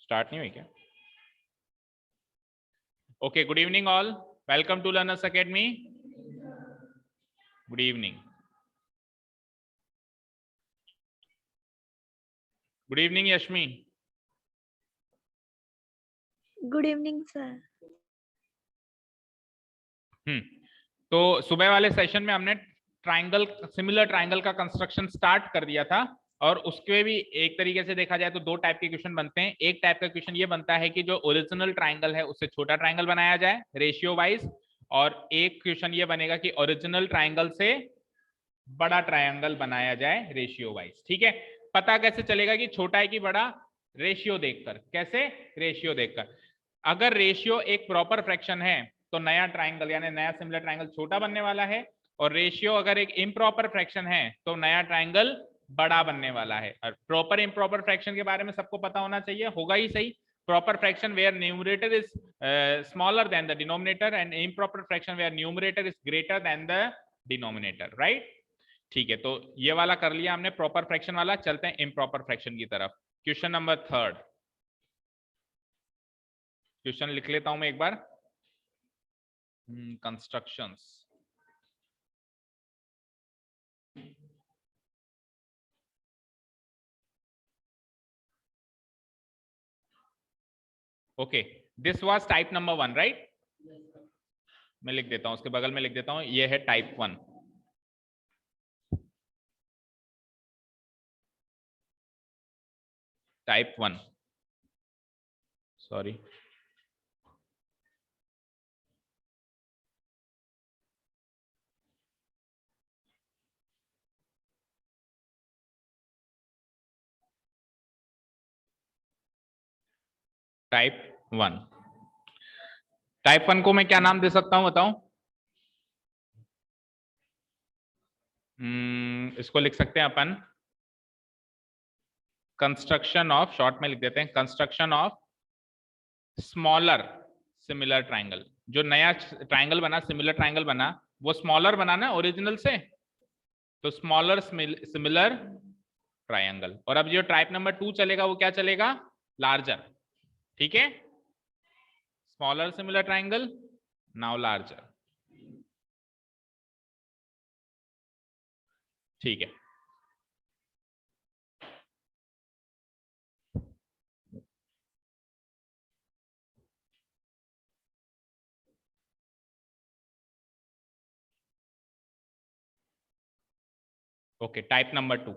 Start नहीं हुई क्या? Okay, good evening all, welcome to learners academy. Good evening. Good evening Yashmi. Good evening sir. तो सुबह वाले सेशन में हमने ट्राइंगल, सिमिलर ट्राइंगल का कंस्ट्रक्शन स्टार्ट कर दिया था, और उसके भी एक तरीके से देखा जाए तो दो टाइप के क्वेश्चन बनते हैं। एक टाइप का क्वेश्चन ये बनता है कि जो ओरिजिनल ट्राइंगल है उससे छोटा ट्राइंगल बनाया जाए रेशियो वाइज, और एक क्वेश्चन ये बनेगा कि ओरिजिनल ट्राइंगल से बड़ा ट्राइंगल बनाया जाए रेशियो वाइज। ठीक है, पता कैसे चलेगा कि छोटा है कि बड़ा? रेशियो देखकर। कैसे? रेशियो देखकर। अगर रेशियो एक प्रॉपर फ्रैक्शन है तो नया ट्राइंगल यानी नया सिमिलर ट्राइंगल छोटा बनने वाला है, और रेशियो अगर एक इम्प्रॉपर फ्रैक्शन है तो नया ट्राइंगल बड़ा बनने वाला है। और प्रॉपर इम्प्रॉपर फ्रैक्शन के बारे में सबको पता होना चाहिए, होगा ही सही। Proper fraction where numerator is smaller than the denominator, and improper fraction where numerator is greater than the denominator, right? ठीक है, तो ये वाला कर लिया हमने प्रॉपर फ्रैक्शन वाला। चलते हैं इम्प्रॉपर फ्रैक्शन की तरफ। Question number 3। क्वेश्चन लिख लेता हूं मैं एक बार। Constructions. Okay, this was type number 1, right? मैं लिख देता हूं, उसके बगल में लिख देता हूं, ये है type 1। Type 1, sorry. Type 1। Type 1 को मैं क्या नाम दे सकता हूं, बताओ? इसको लिख सकते हैं अपन कंस्ट्रक्शन ऑफ, शॉर्ट में लिख देते हैं construction of smaller similar triangle. जो नया ट्राइंगल बना, सिमिलर ट्राइंगल बना, वो स्मॉलर बना ना ओरिजिनल से, तो स्मॉलर सिमिलर ट्राइंगल। और अब जो टाइप नंबर 2 चलेगा वो क्या चलेगा? लार्जर। ठीक है, smaller similar triangle, now larger. ठीक है, okay. Type number 2।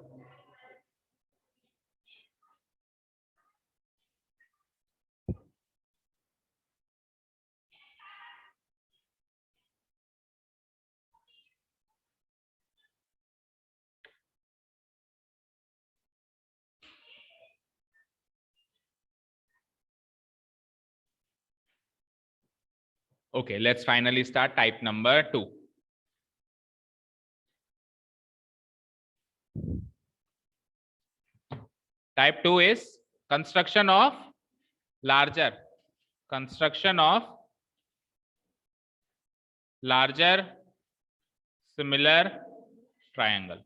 Okay, let's finally start type number 2. Type 2 is construction of larger, construction of larger similar triangle.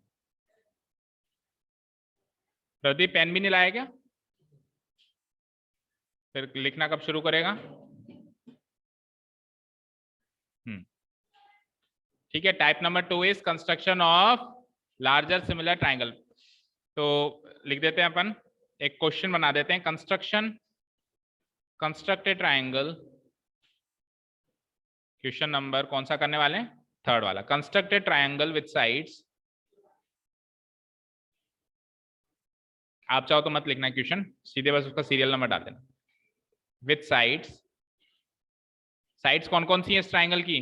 Pradeep pen भी नहीं लाया क्या? फिर लिखना कब शुरू करेगा? ठीक है, type number 2 is construction of larger similar triangle. तो लिख देते हैं अपन, एक क्वेश्चन बना देते हैं। कंस्ट्रक्ट ए ट्राइंगल। क्वेश्चन नंबर कौन सा करने वाले हैं? 3rd वाला। Construct A triangle with sides, आप चाहो तो मत लिखना क्वेश्चन, सीधे बस उसका सीरियल नंबर डाल देना। विथ साइड्स, साइड्स कौन कौन सी है इस ट्राइंगल की?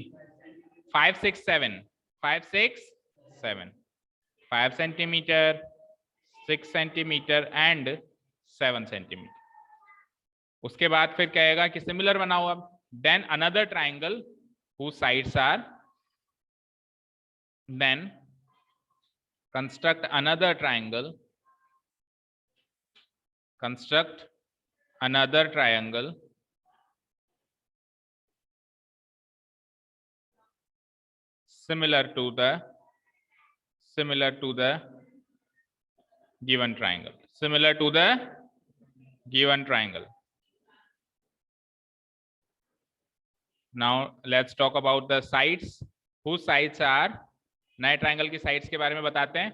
5 6 7, 5 6 7, 5 सेंटीमीटर, 6 सेंटीमीटर एंड 7 सेंटीमीटर। उसके बाद फिर कहेगा कि सिमिलर बनाओ। अब then another triangle whose sides are, then construct another triangle, construct another triangle similar to the given triangle, similar to the given triangle. Now let's talk about the sides. Whose sides are, नए triangle की sides के बारे में बताते हैं.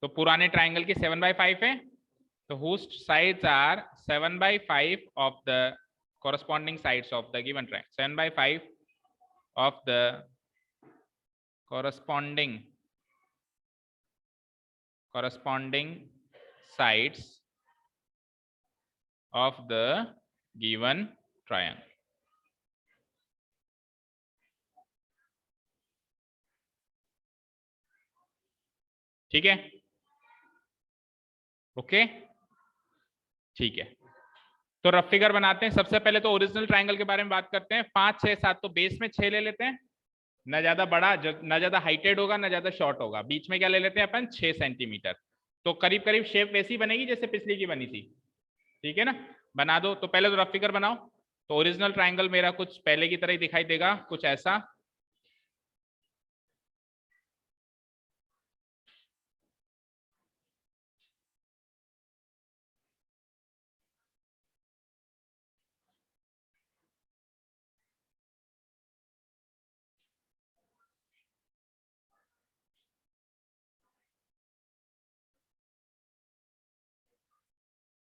तो पुराने triangle की 7/5 है, तो whose sides are 7/5 of the corresponding sides of the given triangle. 7/5 of the corresponding sides of the given triangle. ठीक है, ओके, ठीक है. तो रफ फिगर बनाते हैं. सबसे पहले तो ओरिजिनल ट्राइंगल के बारे में बात करते हैं. 5 6 7, तो बेस में 6 ले लेते हैं. ना ज्यादा बड़ा, ना ज्यादा हाइटेड होगा, ना ज्यादा शॉर्ट होगा. बीच में क्या ले लेते हैं अपन, 6 सेंटीमीटर. तो करीब करीब शेप वैसी बनेगी जैसे पिछली की बनी थी. ठीक है ना, बना दो. तो पहले तो रफ फिगर बनाओ. तो ओरिजिनल ट्राइंगल मेरा कुछ पहले की तरह ही दिखाई देगा, कुछ ऐसा.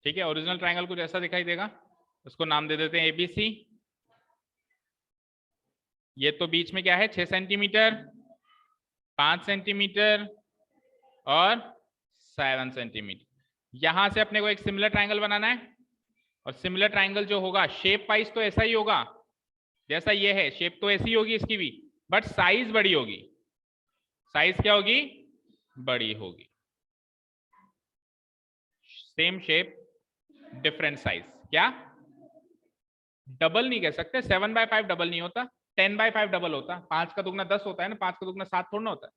ठीक है, ओरिजिनल ट्राइंगल कुछ ऐसा दिखाई देगा. उसको नाम दे देते हैं एबीसी. ये तो बीच में क्या है, 6 सेंटीमीटर, 5 सेंटीमीटर और 7 सेंटीमीटर. यहां से अपने को एक सिमिलर ट्राइंगल बनाना है. और सिमिलर ट्राइंगल जो होगा, शेप वाइज तो ऐसा ही होगा जैसा ये है. शेप तो ऐसी होगी इसकी भी, बट साइज बड़ी होगी. साइज क्या होगी, बड़ी होगी. Same shape, different size. क्या, डबल नहीं कह सकते. 7/5 डबल नहीं होता, 10/5 डबल होता. 5 का दुगना 10 होता है ना, 5 का दुगना 7 थोड़ा ना होता है.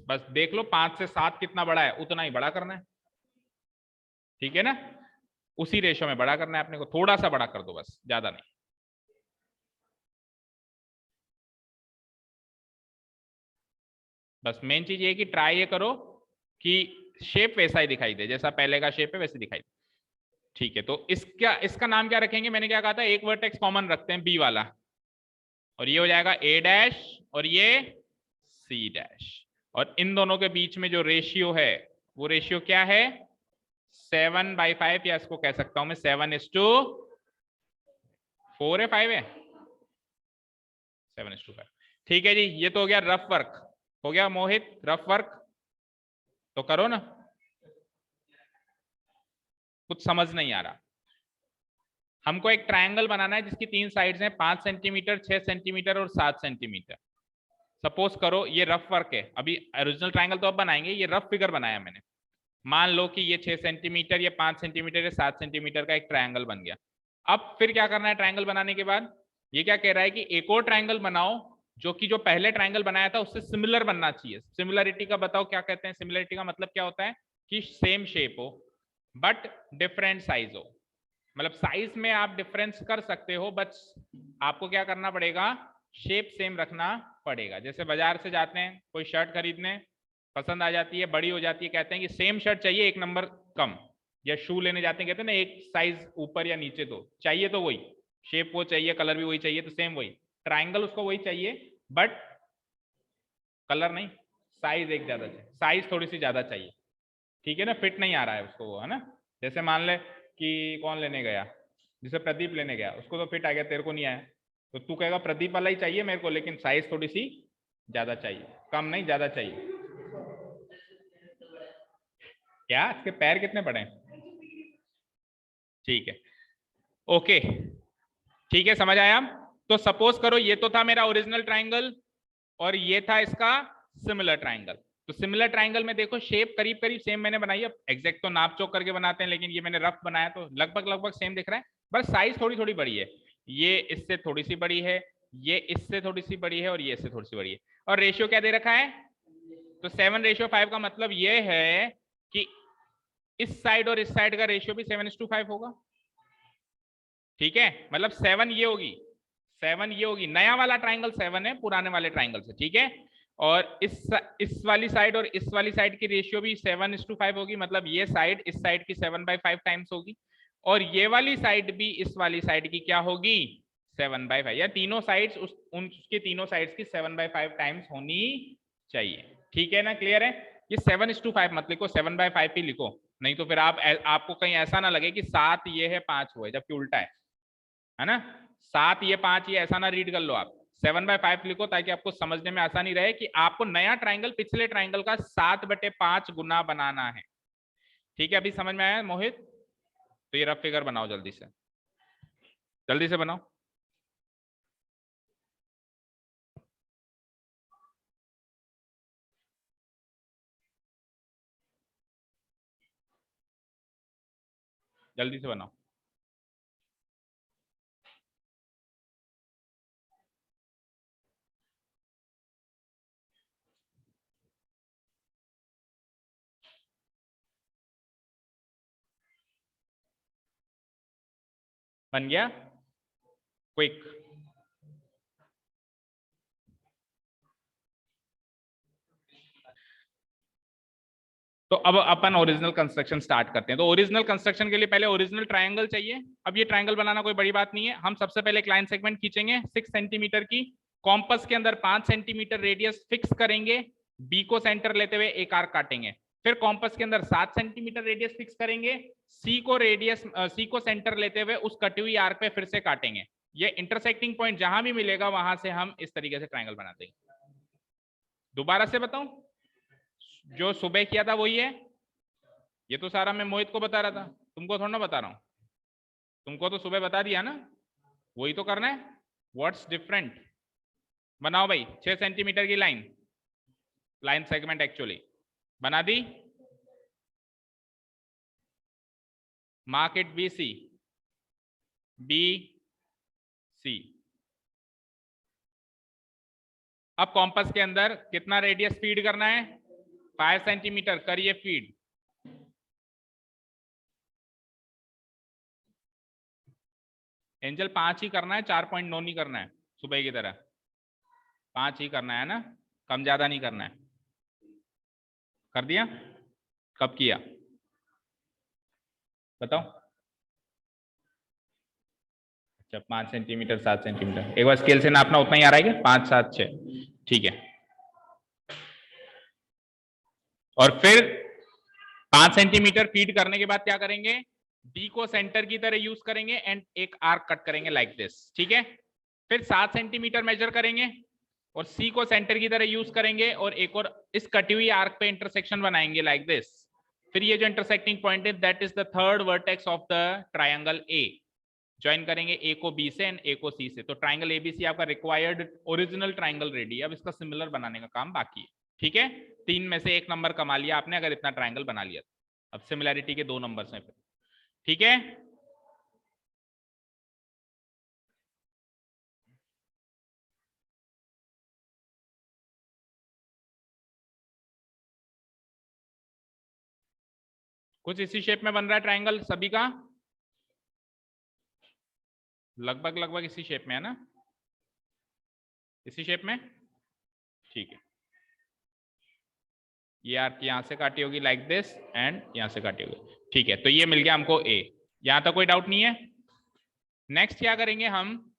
बस देख लो 5 से 7 कितना बड़ा है, उतना ही बड़ा करना है. ठीक है ना, उसी रेशो में बड़ा करना है अपने को. थोड़ा सा बड़ा कर दो बस, ज्यादा नहीं. बस मेन चीज ये कि ट्राई ये करो कि शेप वैसा ही दिखाई दे, जैसा पहले का शेप है वैसे दिखाई दे. ठीक है, तो इसका नाम क्या रखेंगे, मैंने क्या कहा था, एक वर्टेक्स कॉमन रखते हैं, बी वाला. और ये हो जाएगा ए डैश और ये सी डैश. और इन दोनों के बीच में जो रेशियो है, वो रेशियो क्या है, 7/5, या इसको कह सकता हूं मैं 7:4 है, 5 है, 7:5. ठीक है जी, ये तो हो गया रफ वर्क. हो गया मोहित, रफ वर्क तो करो ना. कुछ समझ नहीं आ रहा. हमको एक ट्रायंगल बनाना है जिसकी 3 साइड्स हैं, 5 सेंटीमीटर, 6 सेंटीमीटर और 7 सेंटीमीटर. सपोज करो ये रफ वर्क है. अभी ओरिजिनल ट्रायंगल तो अब बनाएंगे, ये रफ फिगर बनाया मैंने. मान लो कि ये 6 सेंटीमीटर, ये 5 सेंटीमीटर, ये 7 सेंटीमीटर का एक ट्रायंगल बन गया. अब फिर क्या करना है ट्रायंगल बनाने के बाद, ये क्या कह रहा है कि एक और ट्रायंगल बनाओ जो कि जो पहले ट्रायंगल बनाया था उससे सिमिलर बनना चाहिए. सिमिलरिटी का बताओ क्या कहते हैं. सिमिलरिटी का मतलब क्या होता है कि सेम शेप हो बट डिफरेंट साइज हो. मतलब साइज में आप डिफरेंस कर सकते हो, बट आपको क्या करना पड़ेगा, शेप सेम रखना पड़ेगा. जैसे बाजार से जाते हैं कोई शर्ट खरीदने, पसंद आ जाती है, बड़ी हो जाती है, कहते हैं कि सेम शर्ट चाहिए, एक नंबर कम. या शू लेने जाते हैं, कहते हैं ना एक साइज ऊपर या नीचे, तो चाहिए तो वही शेप, वो चाहिए, कलर भी वही चाहिए, तो सेम वही ट्राइंगल उसको वही चाहिए, बट कलर नहीं, साइज एक ज्यादा चाहिए, साइज थोड़ी सी ज्यादा चाहिए. ठीक है ना, फिट नहीं आ रहा है उसको वो, है ना. जैसे मान ले कि कौन लेने गया, जैसे प्रदीप लेने गया, उसको तो फिट आ गया, तेरे को नहीं आया, तो तू कहेगा प्रदीप वाला ही चाहिए मेरे को, लेकिन साइज थोड़ी सी ज्यादा चाहिए, कम नहीं ज्यादा चाहिए. क्या इसके पैर कितने बड़े हैं. ठीक है, ओके, ठीक है, समझ आया. तो सपोज करो ये तो था मेरा ओरिजिनल ट्राइंगल और ये था इसका सिमिलर ट्राइंगल. तो सिमिलर ट्राइंगल में देखो शेप करीब करीब सेम मैंने बनाई है. एग्जैक्ट तो नाप चोक करके बनाते हैं, लेकिन ये मैंने रफ बनाया तो लगभग लगभग सेम दिख रहा है, बस साइज थोड़ी थोड़ी बड़ी है. ये इससे थोड़ी सी बड़ी है, ये इससे थोड़ी सी बड़ी है और ये इससे थोड़ी सी बड़ी है. और रेशियो क्या दे रखा है, तो 7:5 का मतलब ये है कि इस साइड और इस साइड का रेशियो भी 7:5 होगा. ठीक है, मतलब 7 ये होगी, 7 ये होगी. नया वाला ट्राइंगल 7 है पुराने वाले ट्राइंगल से. ठीक है, और इस वाली साइड और इस वाली साइड की रेशियो भी 7:5 होगी, मतलब ये साइड इस साइड की 7/5 टाइम्स होगी, और ये वाली साइड भी इस वाली साइड की क्या होगी 7/5, या तीनों साइड्स उसके तीनों साइड्स की 7/5 टाइम्स होनी चाहिए। ठीक है ना, क्लियर है? ये 7:5 मत लिखो, 7/5 ही लिखो, नहीं तो फिर आपको कहीं ऐसा ना लगे कि 7 ये है 5 वो है, जबकि उल्टा है ना, 7 ये 5 ये, ऐसा ना रीड कर लो आप, 7/5 लिखो, ताकि आपको समझने में आसानी रहे कि आपको नया ट्राइंगल पिछले ट्राइंगल का 7/5 गुना बनाना है। ठीक है, अभी समझ में आया मोहित? तो ये रफ फिगर बनाओ, जल्दी से बनाओ। जल्दी से बनाओ। बन गया? क्विक। तो अब अपन ओरिजिनल कंस्ट्रक्शन स्टार्ट करते हैं। तो ओरिजिनल कंस्ट्रक्शन के लिए पहले ओरिजिनल ट्रायंगल चाहिए। अब ये ट्रायंगल बनाना कोई बड़ी बात नहीं है, हम सबसे पहले एक लाइन सेगमेंट खींचेंगे 6 सेंटीमीटर की, कॉम्पस के अंदर 5 सेंटीमीटर रेडियस फिक्स करेंगे, बी को सेंटर लेते हुए एक आर्क काटेंगे, फिर कॉम्पस के अंदर 7 सेंटीमीटर रेडियस फिक्स करेंगे, सी को सेंटर लेते हुए उस कटी हुई आर्क पे फिर से काटेंगे। ये इंटरसेक्टिंग पॉइंट जहां भी मिलेगा वहां से हम इस तरीके से ट्रायंगल बना देंगे। दोबारा से बताऊं, जो सुबह किया था वही है, ये तो सारा मैं मोहित को बता रहा था, तुमको थोड़ा ना बता रहा हूं, तुमको तो सुबह बता दिया ना, वही तो करना है। What's different? बनाओ भाई 6 सेंटीमीटर की लाइन सेगमेंट एक्चुअली बना दी, मार्क इट बी सी, अब कॉम्पस के अंदर कितना रेडियस फीड करना है 5 सेंटीमीटर, करिए फीड। एंजल 5 ही करना है, 4.9 नहीं करना है, सुबह की तरह 5 ही करना है ना, कम ज्यादा नहीं करना है। कर दिया? कब किया बताओ? अच्छा 5 सेंटीमीटर 7 सेंटीमीटर, एक बार स्केल से नापना, उतना ही आ रहा है क्या? 5 7 6, ठीक है। और फिर 5 सेंटीमीटर फीड करने के बाद क्या करेंगे, डी को सेंटर की तरह यूज करेंगे एंड एक आर्क कट करेंगे लाइक दिस, ठीक है। फिर 7 सेंटीमीटर मेजर करेंगे और सी को सेंटर की तरह यूज करेंगे और एक और इस कटी हुई आर्क पे इंटरसेक्शन बनाएंगे लाइक दिस। फिर ये जो इंटरसेक्टिंग पॉइंट है that is the third vertex of the triangle A, join करेंगे ए को बी से एंड ए को सी से। तो ट्रायंगल एबीसी आपका रिक्वायर्ड ओरिजिनल ट्रायंगल रेडी है, अब इसका सिमिलर बनाने का काम बाकी है, ठीक है। 3 में से 1 नंबर कमा लिया आपने अगर इतना ट्रायंगल बना लिया। अब सिमिलैरिटी के 2 नंबर्स हैं, ठीक है। कुछ इसी शेप में बन रहा है ट्रायंगल सभी का, लगभग इसी शेप में है ना, इसी शेप में, ठीक है। ये आर्क यहां से काटी होगी लाइक दिस एंड यहां से काटी होगी, ठीक है। तो ये मिल गया हमको ए, यहां तक कोई डाउट नहीं है। नेक्स्ट क्या करेंगे, हम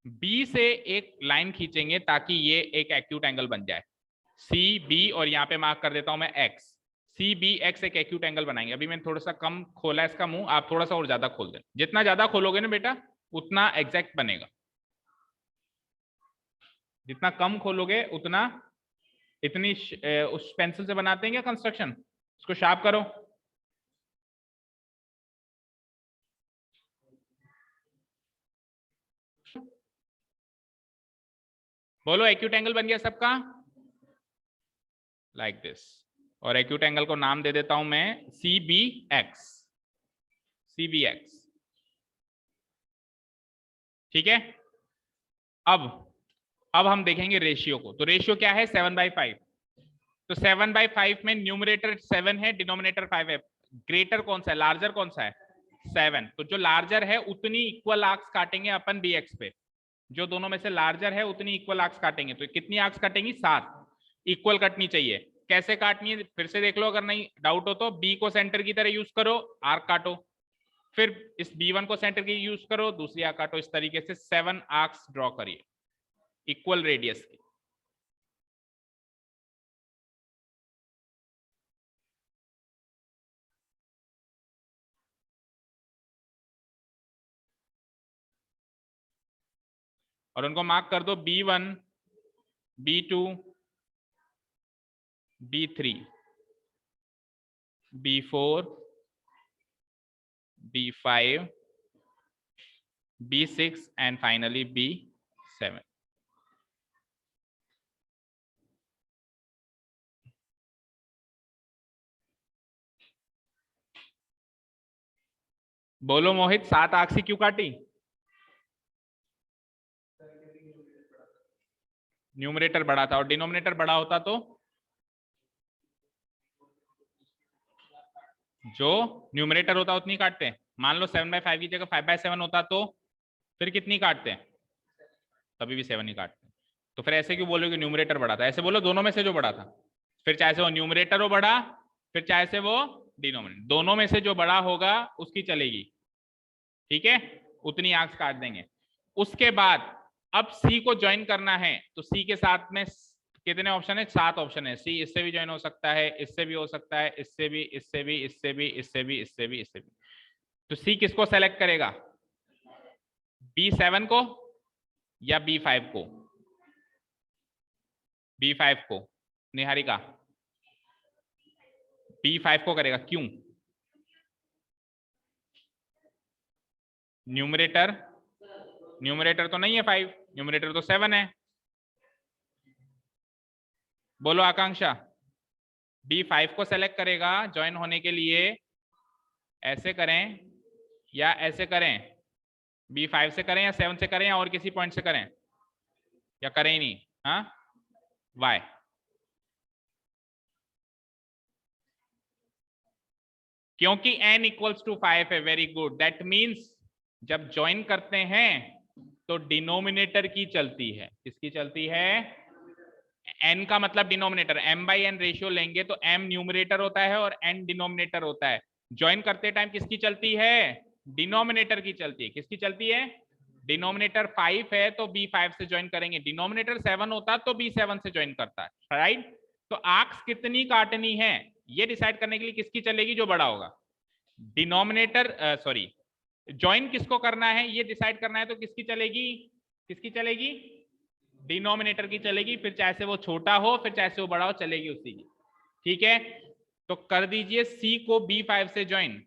बी से एक लाइन खींचेंगे ताकि ये एक एक्यूट एंगल बन जाए, सी बी, और यहां पे मार्क कर देता हूं मैं एक्स, सी बी एक्स एक एक्यूट एंगल बनाएंगे। अभी मैंने थोड़ा सा कम खोला है इसका मुंह, आप थोड़ा सा और ज्यादा खोल दें, जितना ज्यादा खोलोगे ना बेटा उतना एग्जैक्ट बनेगा, जितना कम खोलोगे उतना, इतनी उस पेंसिल से बनाते हैं क्या कंस्ट्रक्शन, इसको शार्प करो। बोलो एक्यूट एंगल बन गया सबका लाइक दिस, और एक्यूट एंगल को नाम दे देता हूं मैं सी बी एक्स, ठीक है। अब हम देखेंगे रेशियो को। तो रेशियो क्या है 7/5, तो 7/5 में न्यूमरेटर 7 है, डिनोमिनेटर 5 है, ग्रेटर कौन सा है, लार्जर कौन सा है 7, तो जो लार्जर है उतनी इक्वल आर्क्स काटेंगे अपन bx पे, जो दोनों में से लार्जर है उतनी इक्वल आर्क्स काटेंगे। तो कितनी आर्क्स काटेंगी? 7 इक्वल कटनी चाहिए। कैसे काटनी है फिर से देख लो, अगर नहीं डाउट हो तो। बी को सेंटर की तरह यूज करो, आर्क काटो। फिर इस B1 को सेंटर की यूज करो, दूसरी आर्क काटो। इस तरीके से 7 आर्क्स ड्रॉ करिए इक्वल रेडियस की। और उनको मार्क कर दो B1, B2, B3, B4, B5, B6 and finally B7. बोलो मोहित, 7 आर्क्स क्यों काटी? न्यूमरेटर बड़ा था और डिनोमिनेटर बड़ा होता तो जो न्यूमरेटर होता उतनी काटते हैं। मान लो 7/5 की जगह 5/7 होता तो फिर कितनी काटते हैं? तभी भी 7 ही काटते हैं। तो फिर ऐसे क्यों बोलोगे न्यूमरेटर बड़ा था? ऐसे बोलो दोनों में से जो बड़ा था। फिर चाहे से वो न्यूमरेटर हो बड़ा, फिर चाहे से वो डिनोमिनेटर, दोनों में से जो बड़ा होगा उसकी चलेगी। ठीक है, उतनी आर्क्स काट देंगे। उसके बाद अब सी को ज्वाइन करना है तो सी के साथ में कितने ऑप्शन है? 7 ऑप्शन है। सी इससे भी ज्वाइन हो सकता है, इससे भी हो सकता है, इससे भी, इससे भी, इससे भी, इससे भी, इससे भी, इससे भी। तो सी किसको सेलेक्ट करेगा? B7 को या B5 को? B5 को। निहारिका B5 को करेगा, क्यों? न्यूमरेटर, न्यूमरेटर तो नहीं है 5, न्यूमरेटर तो 7 है। बोलो आकांक्षा। B5 को सेलेक्ट करेगा ज्वाइन होने के लिए। ऐसे करें या ऐसे करें? B5 से करें या 7 से करें या और किसी पॉइंट से करें, या करें ही नहीं? हाँ, वाई? क्योंकि n इक्वल्स टू 5 है। Very good. दैट मीन्स जब ज्वाइन करते हैं तो डिनोमिनेटर की चलती है। किसकी चलती है? n का मतलब डिनोमिनेटर। m/n रेशियो लेंगे तो m न्यूमरेटर होता है और n डिनोमिनेटर होता है। ज्वाइन करते टाइम किसकी चलती है? डिनोमिनेटर की चलती है। किसकी चलती है? डिनोमिनेटर 5 है तो B5 से ज्वाइन करेंगे। डिनोमिनेटर 7 होता तो B7 से ज्वाइन करता है। राइट? तो आर्क्स कितनी काटनी है ये डिसाइड करने के लिए किसकी चलेगी? जो बड़ा होगा। डिनोमिनेटर सॉरी, ज्वाइन किसको करना है ये डिसाइड करना है तो किसकी चलेगी? किसकी चलेगी? डिनोमिनेटर की चलेगी। फिर चाहे से वो छोटा हो, फिर चाहे से वो बड़ा हो, चलेगी उसी की। ठीक है, तो कर दीजिए सी को B5 से ज्वाइन,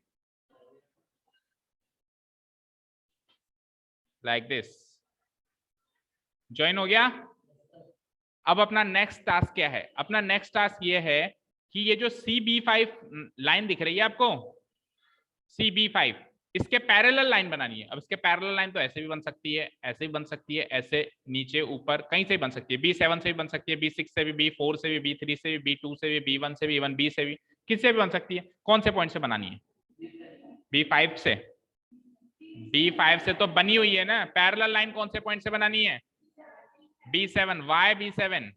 लाइक दिस। ज्वाइन हो गया। अब अपना नेक्स्ट टास्क क्या है? अपना नेक्स्ट टास्क ये है कि ये जो CB5 लाइन दिख रही है आपको, CB5, इसके पैरेलल लाइन बनानी है। अब इसके पैरेलल लाइन तो ऐसे भी बन सकती है, ऐसे भी बन सकती है, ऐसे नीचे ऊपर कहीं से भी बन सकती है। B7 से भी बन सकती है, B6 से भी, B4 से भी, B3 से भी, B2 से भी, B1 से भी, 1B से भी, किससे भी बन सकती है। कौन से पॉइंट से बनानी है? B5 से। B5 से तो बनी हुई है ना। पैरेलल लाइन कौन से पॉइंट से बनानी है? B7। Y B7?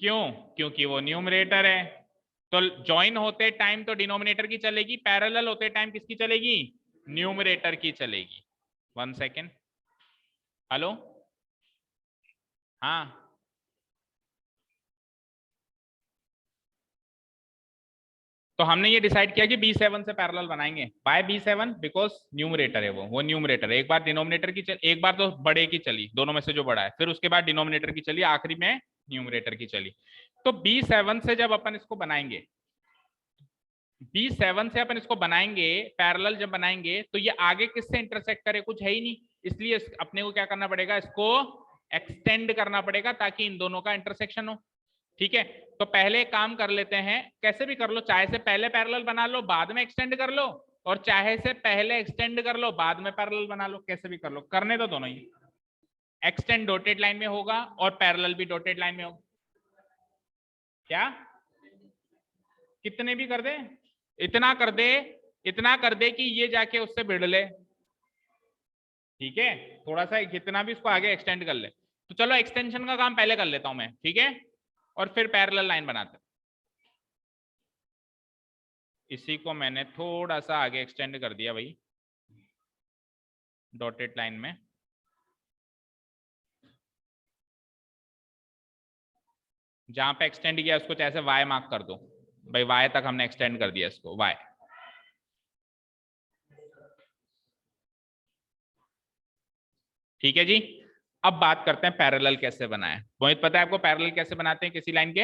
क्यों? क्योंकि वो न्यूमरेटर है। तो ज्वाइन होते टाइम तो डिनोमिनेटर की चलेगी, पैरेलल होते टाइम किसकी चलेगी? न्यूमरेटर की चलेगी। 1 सेकेंड। हेलो, हाँ, तो हमने ये डिसाइड किया कि B7 से पैरेलल बनाएंगे। बाय B7 बिकॉज न्यूमरेटर है, वो न्यूमरेटर है। एक बार डिनोमिनेटर की एक बार तो बड़े की चली, दोनों में से जो बड़ा है, फिर उसके बाद डिनोमिनेटर की चली, आखिरी में न्यूमरेटर की चली। तो B7 से जब अपन इसको बनाएंगे, B7 से अपन इसको बनाएंगे, पैरेलल जब बनाएंगे तो ये आगे किससे इंटरसेक्ट करे? कुछ है ही नहीं। इसलिए अपने को क्या करना पड़ेगा? इसको एक्सटेंड करना पड़ेगा ताकि इन दोनों का इंटरसेक्शन हो। ठीक है, तो पहले काम कर लेते हैं, कैसे भी कर लो, चाहे से पहले पैरेलल बना लो बाद में एक्सटेंड कर लो, और चाहे से पहले एक्सटेंड कर लो बाद में पैरेलल बना लो, कैसे भी कर लो, करने तो दोनों ही। एक्सटेंड डॉटेड लाइन में होगा और पैरेलल भी डॉटेड लाइन में होगा। क्या कितने भी कर दे? इतना कर दे, इतना कर दे कि ये जाके उससे भिड़ ले। ठीक है, थोड़ा सा कितना भी इसको आगे एक्सटेंड कर ले। तो चलो एक्सटेंशन का काम पहले कर लेता हूं मैं, ठीक है, और फिर पैरेलल लाइन बनाते। इसी को मैंने थोड़ा सा आगे एक्सटेंड कर दिया भाई डॉटेड लाइन में। जहां पे एक्सटेंड किया उसको जैसे वाई मार्क कर दो भाई, वाई तक हमने एक्सटेंड कर दिया इसको, वाई। ठीक है जी, अब बात करते हैं पैरेलल कैसे बनाए। मोहित पता है आपको पैरेलल कैसे बनाते हैं किसी लाइन के?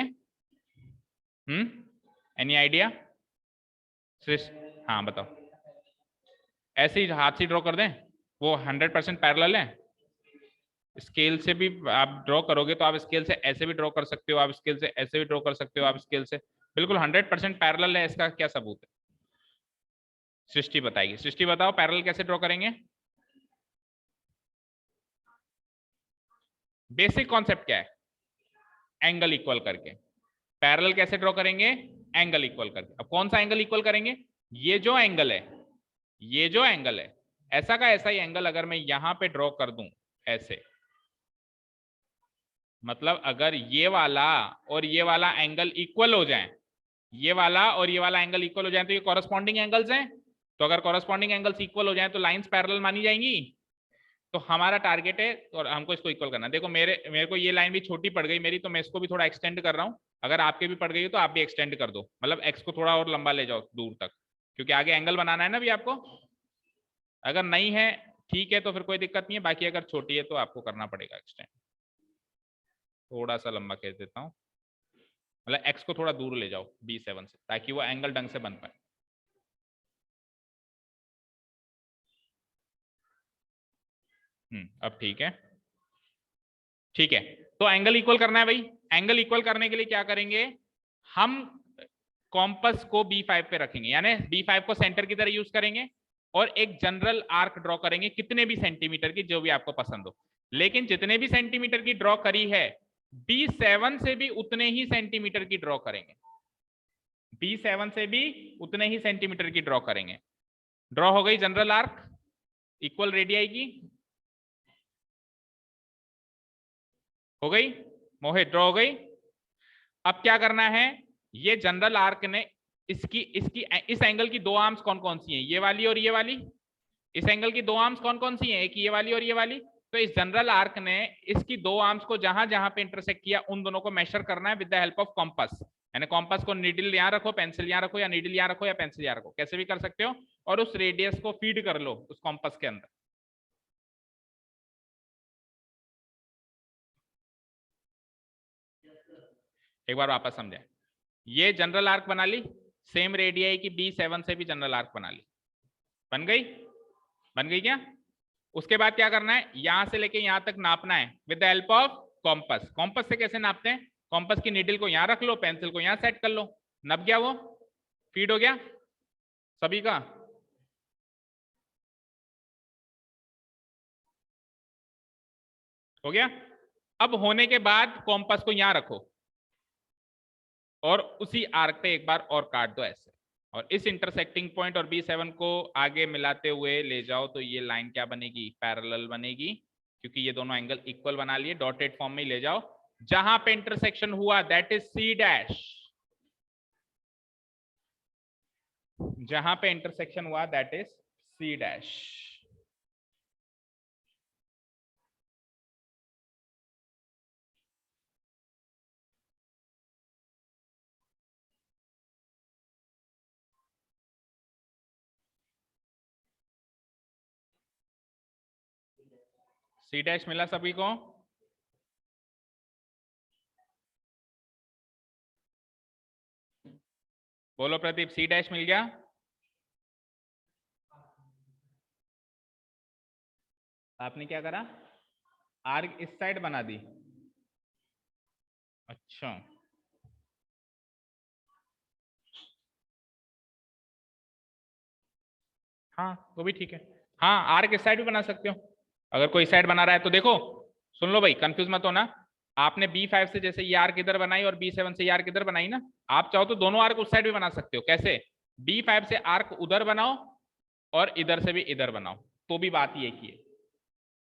Any idea? हाँ बताओ। ऐसे ही हाथ से ड्रॉ कर दें, वो 100% पैरेलल है। स्केल से भी आप ड्रॉ करोगे तो आप स्केल से ऐसे भी ड्रॉ कर सकते हो, आप स्केल से ऐसे भी ड्रॉ कर सकते हो, आप स्केल से बिल्कुल 100% पैरेलल है। इसका क्या सबूत है? सृष्टि बताएगी। सृष्टि बताओ पैरेलल कैसे ड्रॉ करेंगे? बेसिक कॉन्सेप्ट क्या है? एंगल इक्वल करके। पैरेलल कैसे ड्रॉ करेंगे? एंगल इक्वल करके। अब कौन सा एंगल इक्वल करेंगे? ये जो एंगल है, ये जो एंगल है, ऐसा का ऐसा ही एंगल अगर मैं यहां पे ड्रॉ कर दूं ऐसे, मतलब अगर ये वाला और ये वाला एंगल इक्वल हो जाए, ये वाला और ये वाला एंगल इक्वल हो जाए, तो ये कॉरस्पॉन्डिंग एंगल्स हैं। तो अगर कॉरस्पॉन्डिंग एंगल्स इक्वल हो जाए तो लाइंस पैरेलल मानी जाएंगी। तो हमारा टारगेट है और हमको इसको इक्वल करना। देखो मेरे को ये लाइन भी छोटी पड़ गई मेरी, तो मैं इसको भी थोड़ा एक्सटेंड कर रहा हूं। अगर आपके भी पड़ गई हो तो आप भी एक्सटेंड कर दो, मतलब एक्स को थोड़ा और लंबा ले जाओ दूर तक, क्योंकि आगे एंगल बनाना है ना भी आपको। अगर नहीं है ठीक है तो फिर कोई दिक्कत नहीं है, बाकी अगर छोटी है तो आपको करना पड़ेगा एक्सटेंड। थोड़ा सा लंबा खींच देता हूँ, मतलब एक्स को थोड़ा दूर ले जाओ B7 से, ताकि वो एंगल ढंग से बन पाए। अब ठीक है। ठीक है, तो एंगल इक्वल करना है भाई। एंगल इक्वल करने के लिए क्या करेंगे? हम कॉम्पस को B5 पे रखेंगे, यानी B5 को सेंटर की तरह यूज करेंगे और एक जनरल आर्क ड्रॉ करेंगे, कितने भी सेंटीमीटर की, जो भी आपको पसंद हो। लेकिन जितने भी सेंटीमीटर की ड्रॉ करी है, B7 से भी उतने ही सेंटीमीटर की ड्रॉ करेंगे। B7 से भी उतने ही सेंटीमीटर की ड्रॉ करेंगे। ड्रॉ हो गई जनरल आर्क इक्वल रेडियाई की, हो गई मोहित? ड्रॉ हो गई। अब क्या करना है? ये जनरल आर्क ने इसकी इसकी इस एंगल की दो आर्म्स कौन कौन सी हैं? ये वाली और ये वाली। इस एंगल की दो आर्म्स कौन कौन सी हैं? एक ये वाली और ये वाली। तो इस जनरल आर्क ने इसकी दो आर्म्स को जहां जहां पे इंटरसेक्ट किया उन दोनों को मेजर करना है with the help of compass. यानी कॉम्पस को नीडल यहां रखो, पेंसिल यहां रखो, या नीडल यहां रखो या पेंसिल यहां रखो, कैसे भी कर सकते हो, और उस रेडियस को फीड कर लो उस कॉम्पस के अंदर। एक बार वापस समझे, ये जनरल आर्क बना ली, सेम रेडियाई की B7 से भी जनरल आर्क बना ली। बन गई? बन गई क्या? उसके बाद क्या करना है? यहां से लेके यहां तक नापना है with the help of compass. Compass से कैसे नापते हैं? कॉम्पस की नीडल को यहां रख लो, पेंसिल को यहां सेट कर लो, नप गया वो, फीड हो गया सभी का। हो गया? अब होने के बाद कॉम्पस को यहां रखो और उसी आर्क पे एक बार और काट दो ऐसे, और इस इंटरसेक्टिंग पॉइंट और B7 को आगे मिलाते हुए ले जाओ, तो ये लाइन क्या बनेगी? पैरेलल बनेगी, क्योंकि ये दोनों एंगल इक्वल बना लिए। डॉटेड फॉर्म में ले जाओ, जहां पे इंटरसेक्शन हुआ दैट इज C', जहां पे इंटरसेक्शन हुआ दैट इज C'। C' मिला सभी को? बोलो प्रदीप, C' मिल गया? आपने क्या करा? आर्क इस साइड बना दी। अच्छा, हाँ वो भी ठीक है। हाँ आर्क इस साइड भी बना सकते हो, अगर कोई साइड बना रहा है तो। देखो सुन लो भाई, कंफ्यूज मत होना। आपने B5 से जैसे ये आर्क इधर बनाई और B7 से ये आर्क इधर बनाई ना, आप चाहो तो दोनों आर्क उस साइड भी बना सकते हो। कैसे? B5 से आर्क उधर बनाओ और इधर से भी इधर बनाओ, तो भी बात ये की है।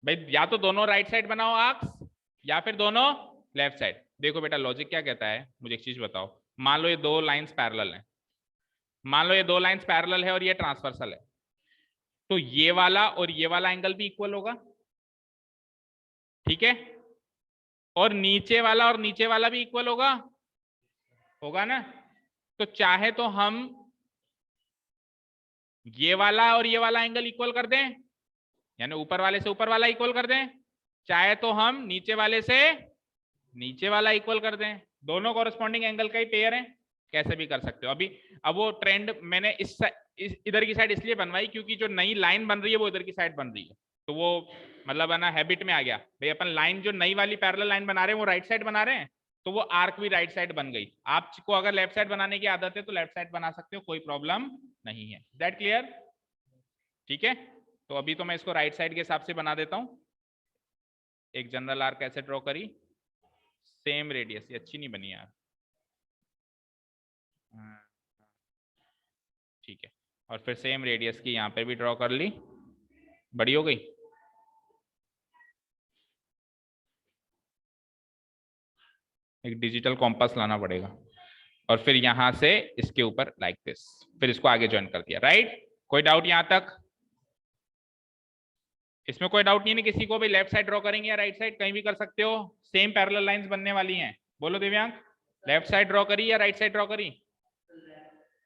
भाई या तो दोनों राइट साइड बनाओ आर्क्स या फिर दोनों लेफ्ट साइड। देखो बेटा लॉजिक क्या कहता है, मुझे एक चीज बताओ। मान लो ये दो लाइंस पैरेलल हैं, मान लो ये दो लाइंस पैरेलल है और ये ट्रांसवर्सल है, तो ये वाला और ये वाला एंगल भी इक्वल होगा, ठीक है? और नीचे वाला और नीचे वाला भी इक्वल होगा, होगा ना? तो चाहे तो हम ये वाला और ये वाला एंगल इक्वल कर दें, यानी ऊपर वाले से ऊपर वाला इक्वल कर दें, चाहे तो हम नीचे वाले से नीचे वाला इक्वल कर दें, दोनों कॉरेस्पॉन्डिंग एंगल का ही पेयर है, कैसे भी कर सकते हो। अभी अब वो ट्रेंड मैंने इस इधर की साइड इसलिए बनवाई क्योंकि जो नई लाइन बन रही है वो इधर की साइड बन रही है, तो वो मतलब है ना हैबिट में आ गया भाई अपन लाइन जो नई वाली पैरेलल लाइन बना रहे हैं वो राइट साइड बना रहे हैं, तो वो आर्क भी राइट साइड बन गई। आपको अगर लेफ्ट साइड बनाने की आदत है तो लेफ्ट साइड बना सकते हो, कोई प्रॉब्लम नहीं है। That clear? ठीक है, तो अभी तो मैं इसको राइट साइड के हिसाब से बना देता हूं। एक जनरल आर्क कैसे ड्रॉ करी, सेम रेडियस, ये अच्छी नहीं बनी यार, ठीक है। और फिर सेम रेडियस की यहाँ पे भी ड्रॉ कर ली, बड़ी हो गई। एक डिजिटल कॉम्पास लाना पड़ेगा और फिर यहां से इसके ऊपर लाइक दिस, फिर इसको आगे ज्वाइन कर दिया, राइट? कोई डाउट यहां तक? इसमें कोई डाउट नहीं है किसी को भी? लेफ्ट साइड ड्रॉ करेंगे या राइट साइड, कहीं भी कर सकते हो, सेम पैरेलल लाइंस बनने वाली हैं। बोलो दिव्यांग, लेफ्ट साइड ड्रॉ करी या राइट साइड ड्रॉ करी?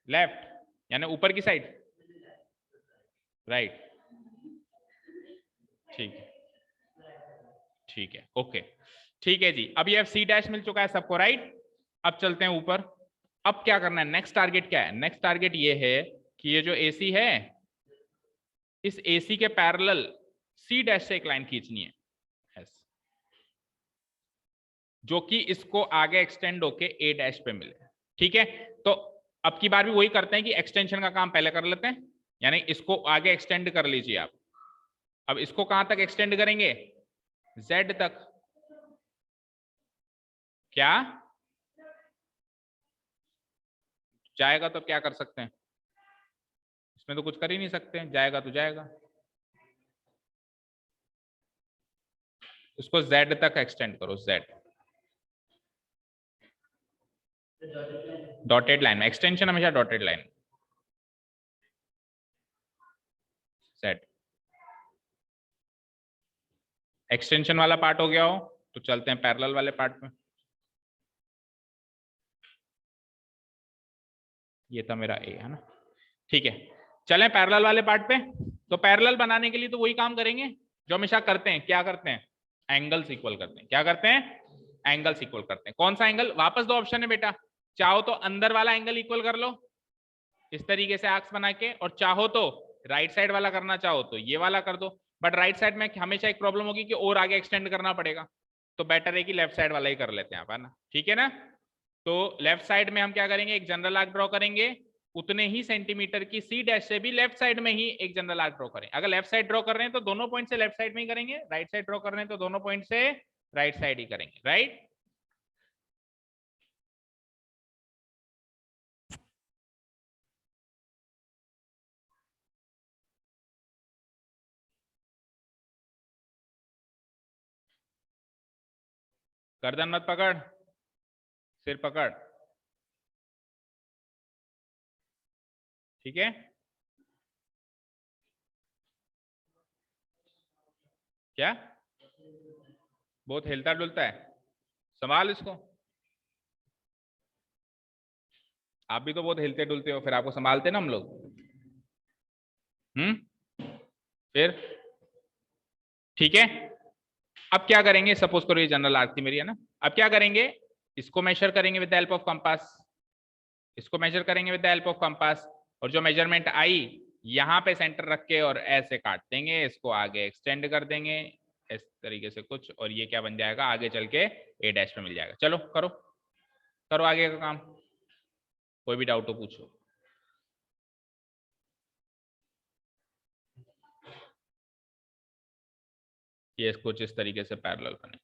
लेफ्ट, यानी ऊपर की साइड, राइट? ठीक है, ठीक है, ओके, ठीक है जी। अब ये सी डैश मिल चुका है सबको, राइट? अब चलते हैं ऊपर। अब क्या करना है, नेक्स्ट टारगेट क्या है? नेक्स्ट टारगेट ये है कि ये जो एसी है, इस एसी के पैरेलल सी डैश से एक लाइन खींचनी है, जो कि इसको आगे एक्सटेंड होके ए डैश पे मिले, ठीक है? तो अब की बार भी वही करते हैं कि एक्सटेंशन का काम पहले कर लेते हैं, यानी इसको आगे एक्सटेंड कर लीजिए आप। अब इसको कहां तक एक्सटेंड करेंगे? जेड तक। क्या जाएगा तो क्या कर सकते हैं, इसमें तो कुछ कर ही नहीं सकते हैं, जाएगा तो जाएगा। इसको जेड तक एक्सटेंड करो, जेड डॉटेड लाइन में, एक्सटेंशन हमेशा डॉटेड लाइन, जेड। एक्सटेंशन वाला पार्ट हो गया हो तो चलते हैं पैरेलल वाले पार्ट में। ये था मेरा ए, है ना? ठीक है, चलें पैरेलल वाले पार्ट पे। तो पैरेलल बनाने के लिए तो वही काम करेंगे जो हमेशा करते हैं, क्या करते हैं? एंगल्स इक्वल करते हैं। क्या करते हैं? एंगल्स इक्वल करते हैं। कौन सा एंगल? वापस दो ऑप्शन है बेटा, चाहो तो अंदर वाला एंगल इक्वल कर लो इस तरीके से आर्क्स बना के, और चाहो तो राइट साइड वाला करना चाहो तो ये वाला कर दो। बट राइट साइड में हमेशा एक प्रॉब्लम होगी कि और आगे एक्सटेंड करना पड़ेगा, तो बेटर है कि लेफ्ट साइड वाला ही कर लेते हैं आप, है ना? ठीक है ना? तो लेफ्ट साइड में हम क्या करेंगे, एक जनरल आर्क ड्रॉ करेंगे, उतने ही सेंटीमीटर की सी डैश से भी लेफ्ट साइड में ही एक जनरल आर्क ड्रॉ करें। अगर लेफ्ट साइड ड्रॉ कर रहे हैं तो दोनों पॉइंट से लेफ्ट साइड में ही करेंगे, राइट साइड ड्रॉ कर रहे हैं तो दोनों पॉइंट से राइट साइड ही करेंगे, राइट? गर्दन मत पकड़, सिर पकड़, ठीक है? क्या बहुत हिलता डुलता है, संभाल इसको। आप भी तो बहुत हिलते डुलते हो, फिर आपको संभालते ना हम लोग। फिर ठीक है, अब क्या करेंगे, सपोज करो ये जनरल आर्क थी मेरी, है ना? अब क्या करेंगे, इसको मेजर करेंगे with the help of compass, इसको मेजर करेंगे with the help of compass, और जो मेजरमेंट आई यहाँ पे सेंटर रख के और ऐसे काट देंगे, इसको आगे एक्सटेंड कर देंगे इस तरीके से कुछ, और ये क्या बन जाएगा, आगे चल के ए डैश पे मिल जाएगा। चलो करो, करो आगे का काम, कोई भी डाउट हो पूछो। ये कुछ इस तरीके से पैरेलल बने,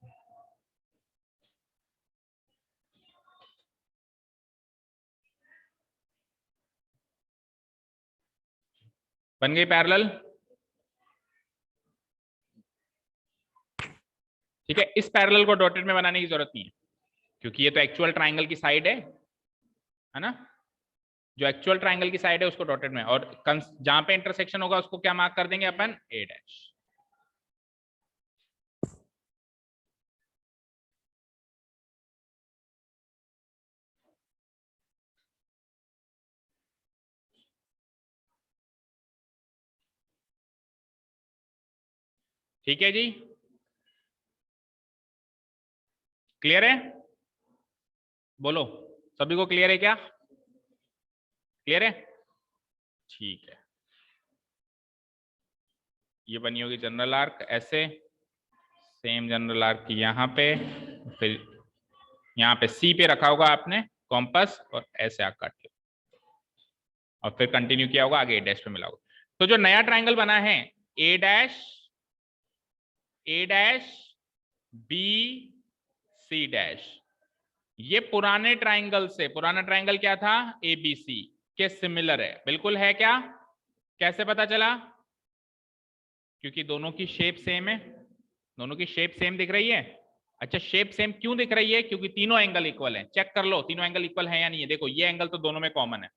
बन गई पैरेलल। ठीक है, इस पैरेलल को डॉटेड में बनाने की जरूरत नहीं है क्योंकि ये तो एक्चुअल ट्राइंगल की साइड है ना। जो एक्चुअल ट्राइंगल की साइड है उसको डॉटेड में, और जहां पे इंटरसेक्शन होगा उसको क्या मार्क कर देंगे अपन, ए डैश। ठीक है जी, क्लियर है, बोलो सभी को क्लियर है क्या, क्लियर है, ठीक है। ये बनी होगी जनरल आर्क ऐसे, सेम जनरल आर्क यहाँ पे, फिर यहाँ पे सी पे रखा होगा आपने कॉम्पस और ऐसे आर्क काट लिया और फिर कंटिन्यू किया होगा आगे ए डैश पे मिला होगा। तो जो नया ट्राइंगल बना है ए डैश बी सी डैश, ये पुराने ट्राइंगल से, पुराना ट्राइंगल क्या था एबीसी के सिमिलर है, बिल्कुल है क्या, कैसे पता चला, क्योंकि दोनों की शेप सेम है, दोनों की शेप सेम दिख रही है। अच्छा शेप सेम क्यों दिख रही है, क्योंकि तीनों एंगल इक्वल है, चेक कर लो तीनों एंगल इक्वल है या नहीं है। देखो ये एंगल तो दोनों में कॉमन है,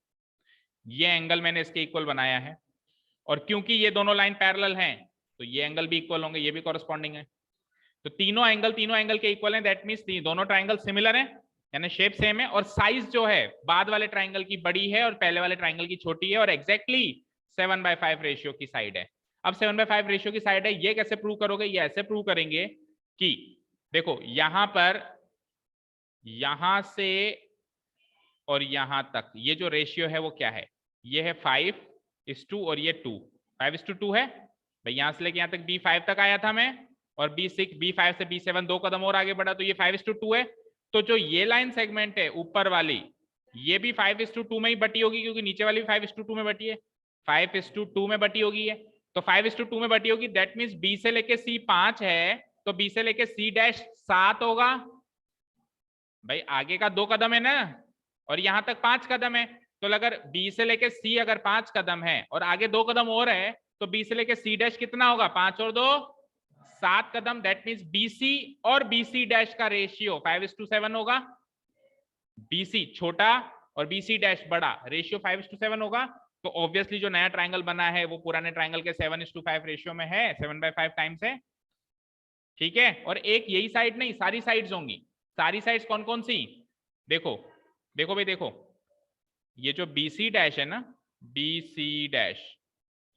ये एंगल मैंने इसके इक्वल बनाया है, और क्योंकि ये दोनों लाइन पैरेलल हैं तो ये एंगल भी इक्वल होंगे, ये भी कॉरेस्पॉन्डिंग है। तो तीनों एंगल के इक्वल हैं, दैट मींस दोनों ट्राइंगल सिमिलर हैं, यानी शेप सेम है, और साइज जो है बाद वाले ट्राइंगल की बड़ी है और पहले वाले ट्राइंगल की छोटी है, और एग्जैक्टली 7/5 रेशियो की साइड है। अब 7/5 रेशियो की साइड है, ये कैसे प्रूव करोगे, ये ऐसे प्रूव करेंगे कि देखो यहां पर, यहां से और यहां तक ये जो रेशियो है वो क्या है, ये है 5:2 और ये 2, 5:2 है भाई, यहां से लेके यहां तक B5 तक आया था मैं, और B6 B5 से B7 2 कदम और आगे बढ़ा तो ये 5:2 है। तो जो ये लाइन सेगमेंट है ऊपर वाली, ये भी 5:2 में ही बटी होगी क्योंकि नीचे वाली भी 5:2 में बटी है, 5:2 में बटी होगी है, तो 5:2 में बटी होगी, दैट मीन्स B से लेके C 5 है तो B से लेके C डैश 7 होगा भाई, आगे का 2 कदम है ना और यहां तक 5 कदम है, तो अगर B से लेके C अगर 5 कदम है और आगे 2 कदम और है तो B से लेके C डैश कितना होगा, 5 और 2 7 कदम, दैट मीन्स BC और BC डैश का रेशियो 5:7 होगा, BC छोटा और BC डैश बड़ा, रेशियो 5:7 होगा। तो ऑब्वियसली जो नया ट्राइंगल बना है वो पुराने ट्राइंगल के 7:5 रेशियो में है, 7/5 टाइम्स है, ठीक है। और एक यही साइड नहीं, सारी साइड्स होंगी, सारी साइड्स कौन कौन सी, देखो देखो भाई देखो, ये जो BC डैश है ना, BC डैश,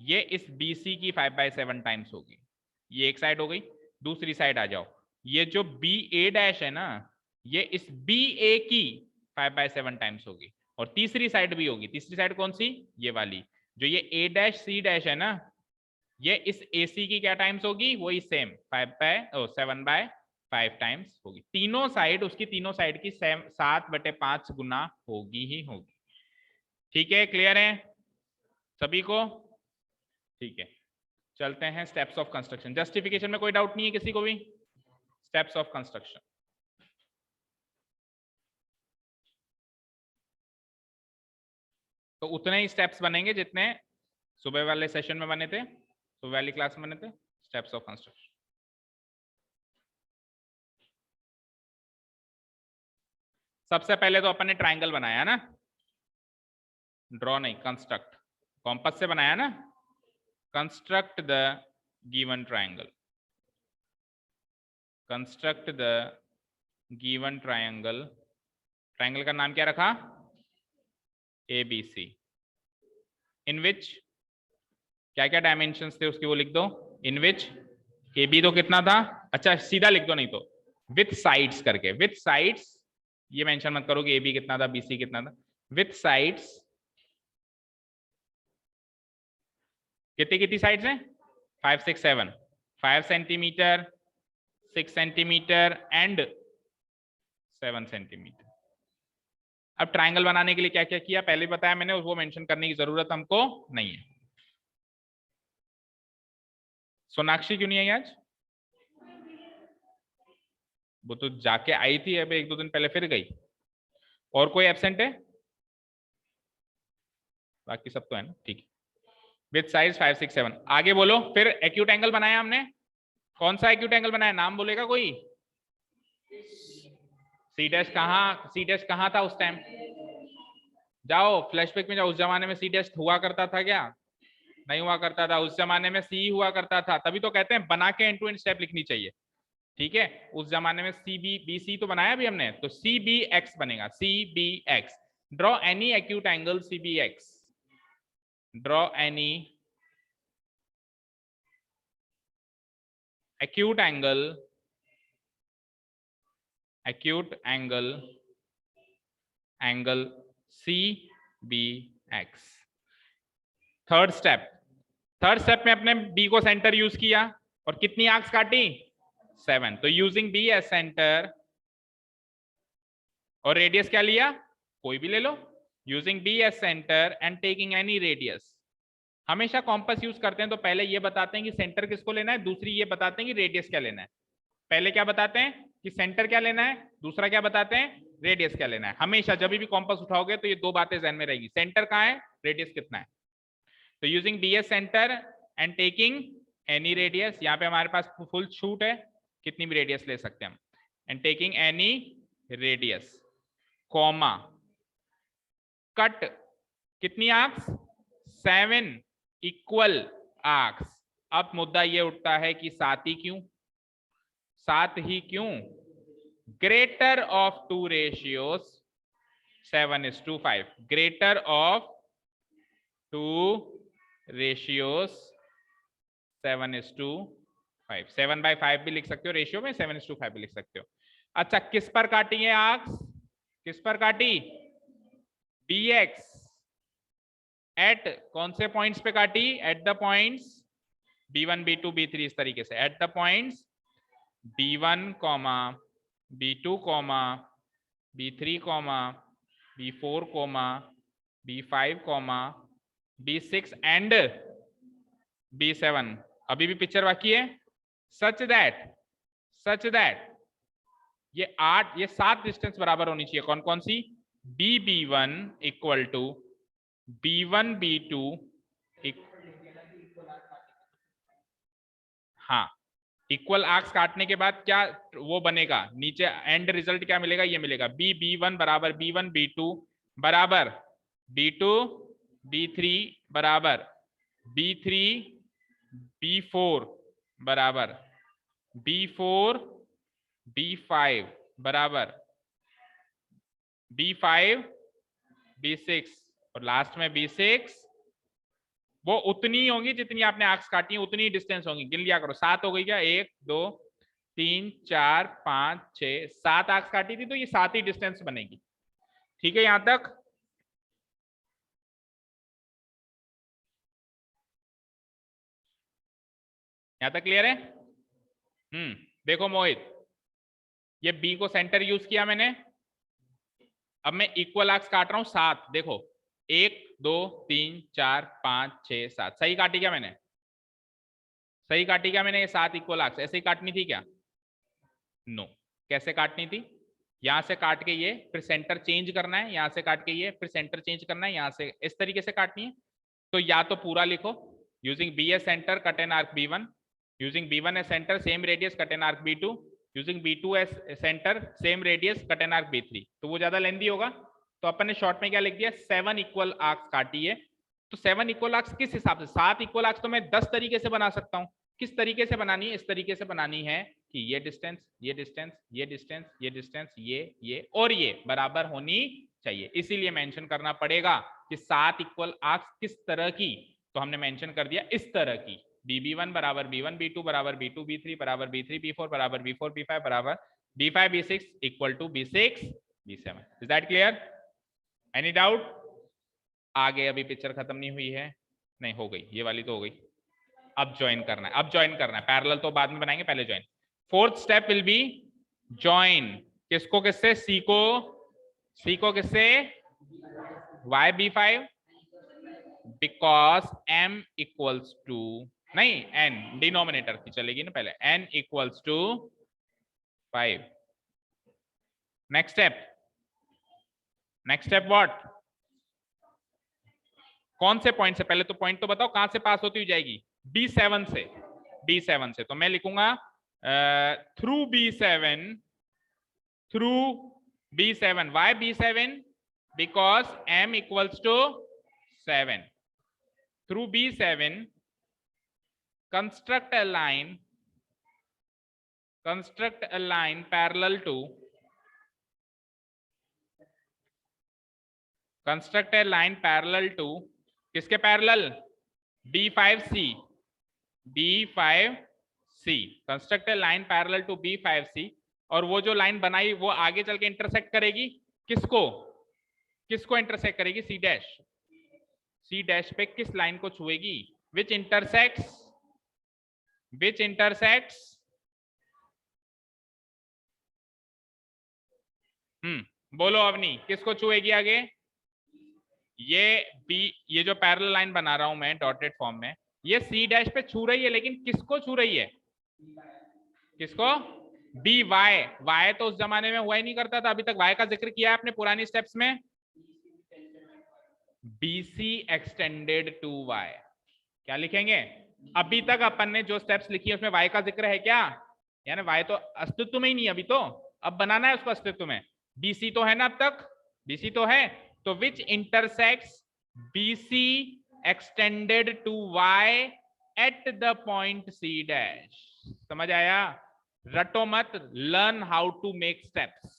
ये इस BC की 5/7 टाइम्स होगी, ये एक साइड हो गई। दूसरी साइड आ जाओ, ये जो BA डैश है ना, ये इस BA की 5/7 टाइम्स होगी, और तीसरी साइड भी होगी, तीसरी साइड कौन सी, ये वाली, जो ये A डैश C डैश है ना, ये इस AC की क्या टाइम्स होगी, वही सेम 7/5 टाइम्स होगी, तीनों साइड उसकी, तीनों साइड की 7/5 गुना होगी ही होगी, ठीक है, क्लियर है सभी को, ठीक है। चलते हैं स्टेप्स ऑफ कंस्ट्रक्शन, जस्टिफिकेशन में कोई डाउट नहीं है किसी को भी, स्टेप्स ऑफ कंस्ट्रक्शन, तो उतने ही स्टेप्स बनेंगे जितने सुबह वाले सेशन में बने थे, सुबह वाली क्लास में बने थे, स्टेप्स ऑफ कंस्ट्रक्शन। सबसे पहले तो अपन ने ट्राइंगल बनाया ना, ड्रॉ नहीं कंस्ट्रक्ट, कॉम्पस से बनाया ना, construct the given triangle, construct the given triangle, triangle का नाम क्या रखा, ABC, इन विच क्या क्या डायमेंशंस थे उसके वो लिख दो, इन विच AB तो कितना था, अच्छा सीधा लिख दो नहीं तो विथ साइड्स करके, विथ साइड्स ये मेंशन मत करो कि AB कितना था BC कितना था, विथ साइड्स कितनी कितनी साइड्स हैं, 5 6 7, 5 सेंटीमीटर, 6 सेंटीमीटर एंड 7 सेंटीमीटर। अब ट्राइंगल बनाने के लिए क्या क्या किया पहले बताया मैंने, वो मेंशन करने की जरूरत हमको नहीं है। सोनाक्षी क्यों नहीं आई आज, वो तो जाके आई थी अब 1-2 दिन पहले फिर गई, और कोई एब्सेंट है, बाकी सब तो है ना, ठीक है। विथ साइज 5 6 7, आगे बोलो, फिर एक्यूट एंगल बनाया हमने, कौन सा एक्यूट एंगल बनाया, नाम बोलेगा कोई? सी डैश कहाँ था उस टाइम? जाओ फ्लैशबैक में जाओ, उस जमाने में सी डैश हुआ करता था क्या? नहीं हुआ करता था, उस जमाने में सी हुआ करता था, तभी तो कहते हैं बना के एंड टू एंड स्टेप लिखनी चाहिए। ठीक है, उस जमाने में सी बी बी सी तो बनाया भी हमने, तो सी बी एक्स बनेगा, C B X. Draw any acute angle C B X, draw any acute angle CBX। Third step में अपने B को सेंटर यूज किया और कितनी आर्क्स काटी? 7। तो यूजिंग B एज सेंटर और रेडियस क्या लिया, कोई भी ले लो, using B as centre and taking any radius. हमेशा कॉम्पस यूज करते हैं तो पहले ये बताते हैं कि सेंटर किसको लेना है, दूसरी ये बताते हैं कि रेडियस क्या लेना है। पहले क्या बताते हैं कि सेंटर क्या लेना है, दूसरा क्या बताते हैं रेडियस क्या लेना है। हमेशा जब भी कॉम्पस उठाओगे तो ये दो बातें ध्यान में रहेगी, सेंटर कहाँ है, रेडियस कितना है। तो using B as centre and taking any radius, यहाँ पे हमारे पास फुल छूट है, कितनी भी रेडियस ले सकते हैं हम, and taking any radius, comma, cut कितनी आर्क्स, 7 इक्वल आर्क्स। अब मुद्दा ये उठता है कि 7 ही क्यों, 7 ही क्यों, greater of 2 ratios 7:5, greater of 2 ratios 7:5, 7/5 भी लिख सकते हो रेशियो में, 7:5 भी लिख सकते हो। अच्छा, किस पर काटी है आर्क्स, किस पर काटी, bx, एट कौन से पॉइंट्स पे काटी, at the points b1 b2 b3, इस तरीके से at the points b1, b2, b3, b4, b5, b6 and b7। अभी भी पिक्चर बाकी है, सच दैट ये 7 डिस्टेंस बराबर होनी चाहिए। कौन कौन सी, b1 equal to b1 b2, हाँ, इक्वल आर्क्स काटने के बाद क्या वो बनेगा, नीचे एंड रिजल्ट क्या मिलेगा, ये मिलेगा b1 बराबर b1 b2 बराबर b2 b3 बराबर b3 b4 बराबर b4 b5 बराबर b5 b6 और लास्ट में b6। वो उतनी होंगी जितनी आपने आर्क्स काटी है, उतनी डिस्टेंस होंगी, गिन लिया करो। 7 हो गई क्या, 1 2 3 4 5 6 7 आर्क्स काटी थी, तो ये 7 ही डिस्टेंस बनेगी। ठीक है, यहां तक क्लियर है? देखो मोहित, ये बी को सेंटर यूज किया मैंने, अब मैं इक्वल आर्क्स काट रहा हूं 7, देखो 1 2 3 4 5 6 7, सही काटी क्या मैंने, सही काटी क्या मैंने, ये 7 इक्वल आर्क्स ऐसे ही काटनी थी क्या, नो। कैसे काटनी थी, यहां से काट के ये, फिर सेंटर चेंज करना है, यहां से काट के ये, फिर सेंटर चेंज करना है, यहां से इस तरीके से काटनी है। तो या तो पूरा लिखो, using B as centre cut an arc b1, using b1 as centre same radius cut an arc b2, using b2 as centre same radius cut an arc b3। तो वो ज्यादा लेंथी होगा, तो अपन ने शॉर्ट में क्या लिख दिया, 7 इक्वल आर्क्स काटी है। तो 7 इक्वल आर्क्स किस हिसाब से, 7 इक्वल आर्क्स तो मैं 10 तरीके से बना सकता हूं। किस तरीके से बनानी है, इस तरीके से बनानी है कि ये डिस्टेंस, ये डिस्टेंस, ये डिस्टेंस, ये डिस्टेंस, ये और ये बराबर होनी चाहिए। इसीलिए मेंशन करना पड़ेगा कि 7 इक्वल आर्क्स किस तरह की, तो हमने मेंशन कर दिया इस तरह की, bb1 बराबर b1 b2 बराबर b2 b3 बराबर b3 b4 बराबर b4 b5 बराबर b5 b6 equal to b6 b7। Is that clear, any doubt? आगे अभी पिक्चर खत्म नहीं हुई है, नहीं हो गई, ये वाली तो हो गई। अब ज्वाइन करना है, पैरेलल तो बाद में बनाएंगे, पहले join. Fourth step will be join, किसको किससे, सी को किससे, y b5, because m equals to, नहीं n डिनोमिनेटर की चलेगी ना पहले, n equals to 5। Next step what, कौन से पॉइंट से, पहले तो पॉइंट तो बताओ कहां से पास होती हुई जाएगी, B7 से। तो मैं लिखूंगा through B7, through B7. Why B7? Because M equals to 7. Through B7, construct a line parallel to, construct a line parallel to, किसके parallel? B5C, B5C, construct a line parallel to B5C, और वो जो line बनाई वो आगे चल के intersect करेगी किसको? किसको इंटरसेक्ट करेगी? C dash. C डैश पे किस लाइन को छुएगी? विच इंटरसेक्ट्स, विच इंटरसेक्ट्स, बोलो अवनी, किसको छुएगी आगे? ये जो पैरेलल लाइन बना रहा हूं मैं डॉटेड फॉर्म में, ये C डैश पे छू रही है, लेकिन किसको छू रही है? किसको? B Y. वाई तो उस जमाने में हुआ ही नहीं करता था, अभी तक वाई का जिक्र किया है आपने पुरानी स्टेप्स में। BC एक्सटेंडेड टू वाई, क्या लिखेंगे? अभी तक अपन ने जो स्टेप्स लिखी है उसमें वाई का जिक्र है क्या? यानी वाई तो अस्तित्व में ही नहीं अभी तो, अब बनाना है उसको अस्तित्व में। BC तो है ना, अब तक BC तो है, तो which intersects BC extended to Y at the point C dash. समझ आया? रटो मत, learn how to make steps,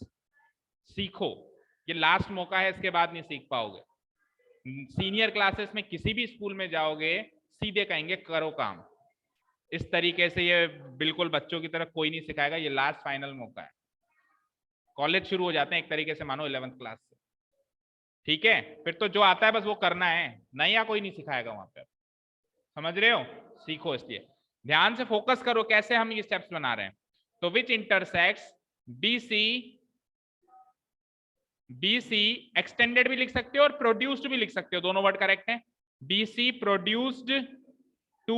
सीखो, ये लास्ट मौका है, इसके बाद नहीं सीख पाओगे। सीनियर क्लासेस में किसी भी स्कूल में जाओगे सीधे कहेंगे करो काम, इस तरीके से ये बिल्कुल बच्चों की तरह कोई नहीं सिखाएगा, ये लास्ट फाइनल मौका है। कॉलेज शुरू हो जाते हैं एक तरीके से मानो 11th क्लास से, ठीक है? फिर तो जो आता है बस वो करना है, नया कोई नहीं सिखाएगा वहां पर, समझ रहे हो? सीखो, इसलिए ध्यान से फोकस करो कैसे हम ये स्टेप्स बना रहे हैं। तो विच इंटरसेक्ट्स BC एक्सटेंडेड भी लिख सकते हो और प्रोड्यूस्ड भी लिख सकते हो, दोनों वर्ड करेक्ट हैं। BC produced to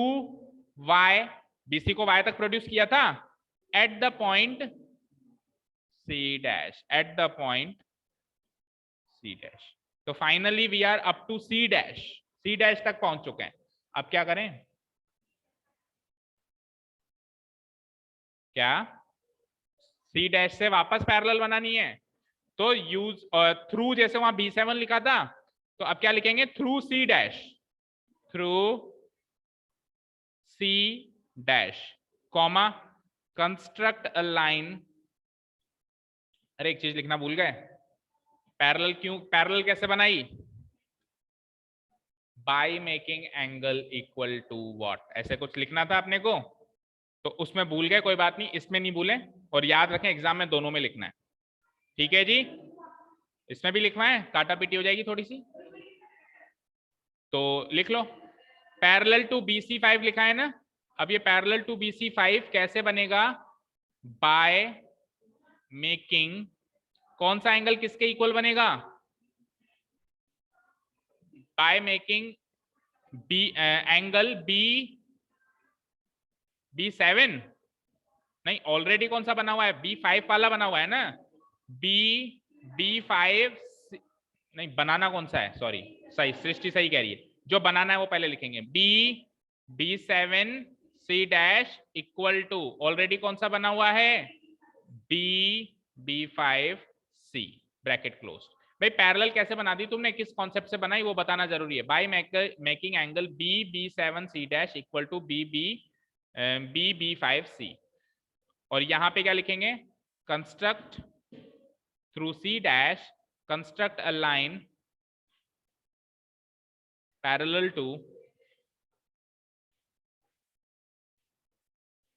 Y, BC को Y तक प्रोड्यूस किया था at the point C dash, at the point C dash. तो finally we are up to C dash, C dash तक पहुंच चुके हैं। अब क्या करें? क्या C डैश से वापस पैरेलल बनानी है? तो यूज थ्रू, जैसे वहां B7 लिखा था, तो अब क्या लिखेंगे? Through C dash, through C dash, comma, construct a line. अरे एक चीज लिखना भूल गए, पैरेलल क्यों, पैरेलल कैसे बनाई? By making angle equal to what, ऐसे कुछ लिखना था अपने को, तो उसमें भूल गए, कोई बात नहीं, इसमें नहीं भूलें, और याद रखें एग्जाम में दोनों में लिखना है, ठीक है जी? इसमें भी लिखवाएं, काटा पीटी हो जाएगी थोड़ी सी, तो लिख लो। पैरेलल टू BC5 लिखा है ना, अब ये पैरेलल टू BC5 कैसे बनेगा? बाय मेकिंग, कौन सा एंगल किसके इक्वल बनेगा? बाय मेकिंग एंगल B7, नहीं ऑलरेडी कौन सा बना हुआ है? B5 वाला बना हुआ है ना, B5, नहीं बनाना कौन सा है, सॉरी, सही सृष्टि सही कह रही है, जो बनाना है वो पहले लिखेंगे। B7 C dash equal to, already कौन सा बना हुआ है? B5 C, bracket close. भाई पैरेलल कैसे बना दी तुमने, किस कॉन्सेप्ट से बनाई वो बताना जरूरी है। By making angle B7 C dash equal to B5 C, और यहां पे क्या लिखेंगे? Construct through C dash, construct a line parallel to,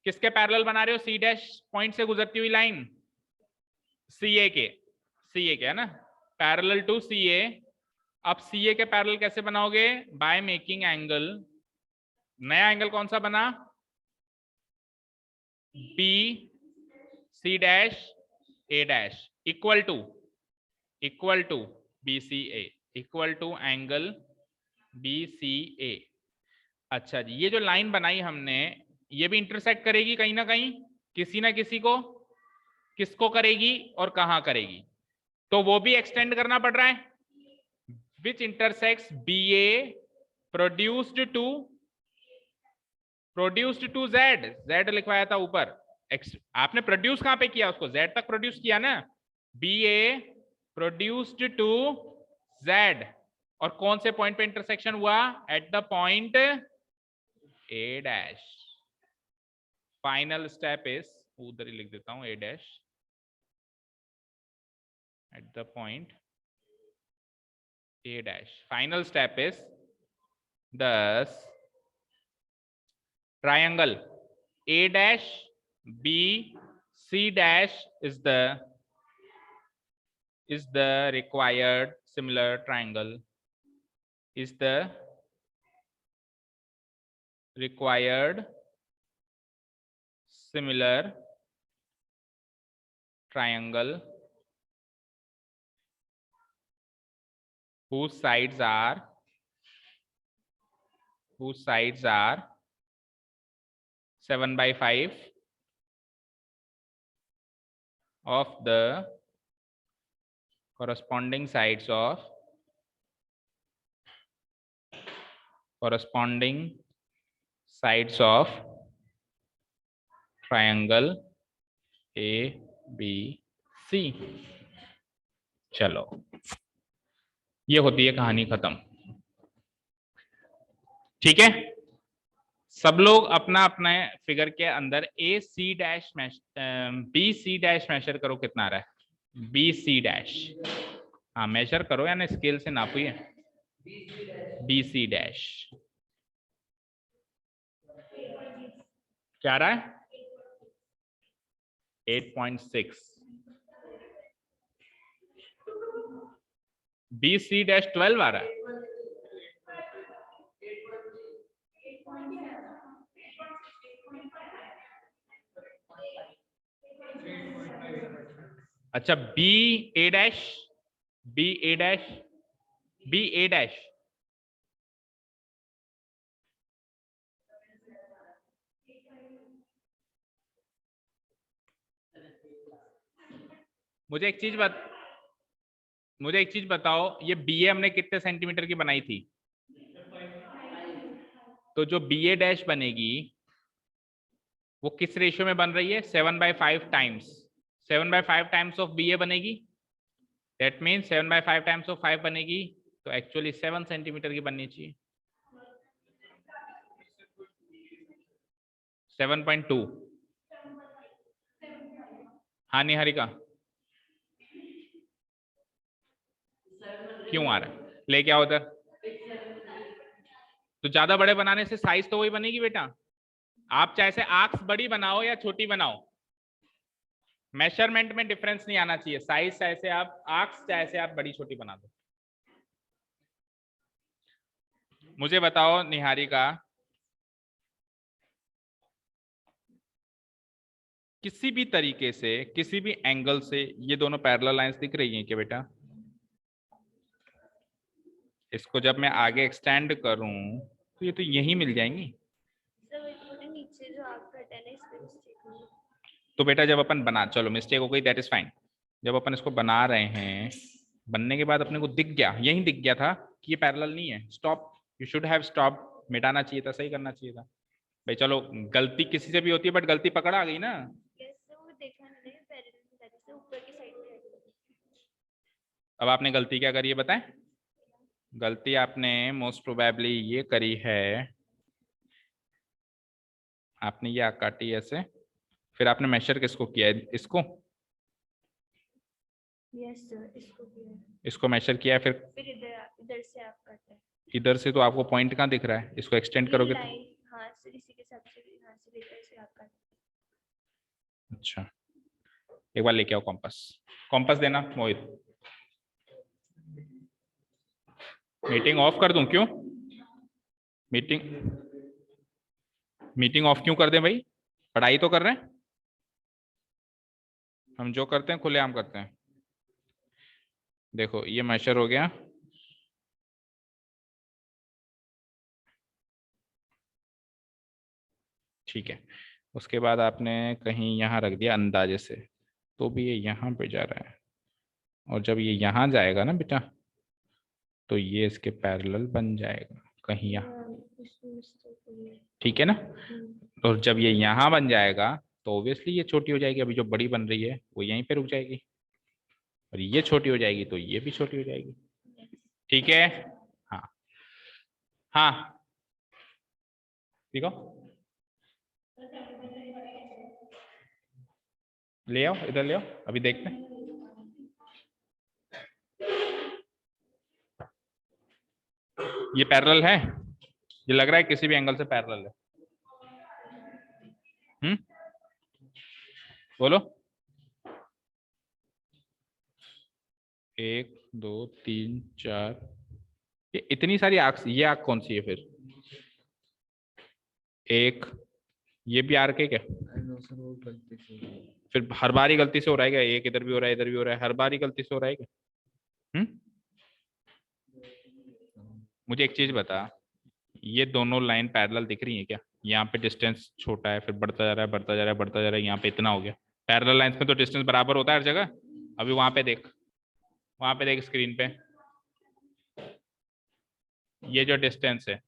किसके पैरेलल बना रहे हो? C डैश पॉइंट से गुजरती हुई लाइन, CA के है ना, पैरेलल टू CA। अब CA के पैरेलल कैसे बनाओगे? बाय मेकिंग एंगल, नया एंगल कौन सा बना? BC dash A dash equal to BCA, equal to angle BCA। अच्छा जी, ये जो लाइन बनाई हमने, ये भी इंटरसेक्ट करेगी कहीं ना कहीं, किसी ना किसी को, किसको करेगी और कहां करेगी? तो वो भी एक्सटेंड करना पड़ रहा है। Which intersects BA produced to Z, Z लिखवाया था ऊपर, आपने प्रोड्यूस कहां पे किया उसको, z तक प्रोड्यूस किया ना, BA प्रोड्यूस्ड टू Z, और कौन से पॉइंट पे इंटरसेक्शन हुआ, eight the point A dash. Final step is, उधर ही लिख देता हूं, A dash at the point A dash. Final step is thus triangle A dash B C dash is the required similar triangle, is the required similar triangle whose sides are 7/5 of the corresponding sides of triangle ABC। चलो, ये होती है कहानी खत्म। ठीक है, सब लोग अपना अपना फिगर के अंदर AC dash BC dash measure करो, कितना आ रहा है BC डैश। हाँ मेजर करो, यानी स्केल से नापिए। BC डैश क्या आ रहा है, 8.6। BC डैश 12 आ रहा है। अच्छा, BA डैश मुझे एक चीज बताओ, ये BA हमने कितने सेंटीमीटर की बनाई थी, तो जो BA डैश बनेगी वो किस रेशियो में बन रही है, 7/5 टाइम्स 7/5 टाइम्स ऑफ BA बनेगी। दैट मीन्स 7/5 टाइम्स ऑफ 5 बनेगी, तो एक्चुअली 7 सेंटीमीटर की बननी चाहिए। 7.2। हाँ निहारिका, क्यों आ रहा है, लेके आओ उधर। तो ज्यादा बड़े बनाने से साइज तो वही बनेगी बेटा, आप चाहे से आर्क्स बड़ी बनाओ या छोटी बनाओ, मेजरमेंट में डिफरेंस नहीं आना चाहिए। साइज चाहे से आप आर्क्स चाहे से आप बड़ी छोटी बना दो। मुझे बताओ निहारिका, किसी भी तरीके से किसी भी एंगल से ये दोनों पैरेलल लाइंस दिख रही हैं क्या बेटा? इसको जब मैं आगे एक्सटेंड करूं तो ये तो यही मिल जाएंगी। नीचे जो आप कट है ना, इसमें मिस्टेक हुई। तो बेटा जब अपन बना, चलो मिस्टेक हो गई, दैट इज फाइन। जब अपन इसको बना रहे हैं, बनने के बाद अपने को दिख गया, यही दिख गया था कि ये पैरेलल नहीं है, stop, you should have stop, मिटाना चाहिए था, सही करना चाहिए था भाई। चलो गलती किसी से भी होती है, बट गलती पकड़ आ गई ना। वो देखा नहीं पैरेलल से ऊपर की साइड पे। अब आपने गलती क्या करी है बताएं? गलती आपने मोस्ट प्रोबेबली ये करी है, आपने ये आग काटी ऐसे, फिर आपने मेजर किसको किया है, इसको। यस सर, इसको किया, इसको मेजर किया है, फिर इधर से आप काटा है। इधर से तो आपको पॉइंट कहाँ दिख रहा है, इसको एक्सटेंड करोगे तो। हाँ सर, इसी के साथ से यहाँ से इधर से आप काटा। अच्छा, एक बार लेके आओ कॉम्पस, कॉम्पस देना मोहित। मीटिंग ऑफ कर दूं क्यों? मीटिंग ऑफ क्यों कर दें भाई, पढ़ाई तो कर रहे हैं हम, जो करते हैं खुलेआम करते हैं। देखो ये मेजर हो गया, ठीक है। उसके बाद आपने कहीं यहाँ रख दिया अंदाजे से, तो भी ये यहाँ पे जा रहा है, और जब ये यहाँ जाएगा ना बेटा, तो ये इसके पैरेलल बन जाएगा कहीं यहाँ, ठीक है ना। और जब ये यहाँ बन जाएगा तो ऑब्वियसली ये छोटी हो जाएगी, अभी जो बड़ी बन रही है वो यहीं पे रुक जाएगी, और ये छोटी हो जाएगी तो ये भी छोटी हो जाएगी। ठीक है। हाँ हाँ ठीक हो, ले आओ इधर ले आओ, अभी देखते हैं। ये पैरेलल है, ये लग रहा है किसी भी एंगल से पैरेलल है। बोलो। 1 2 3 4, ये इतनी सारी आर्क्स, ये आर्क कौन सी है फिर? एक, ये भी आर्क है क्या? फिर हर बार ही गलती से हो रहा है क्या? एक इधर भी हो रहा है, इधर भी हो रहा है, हर बार ही गलती से हो रहा है क्या? मुझे एक चीज बता, ये दोनों लाइन पैरेलल दिख रही है क्या? यहाँ पे डिस्टेंस छोटा है, फिर बढ़ता जा रहा है, बढ़ता जा रहा है, बढ़ता जा रहा है, यहाँ पे इतना हो गया। पैरेलल लाइंस में तो डिस्टेंस बराबर होता है हर जगह। अभी वहां पे देख, वहां पे देख स्क्रीन पे, ये जो डिस्टेंस है,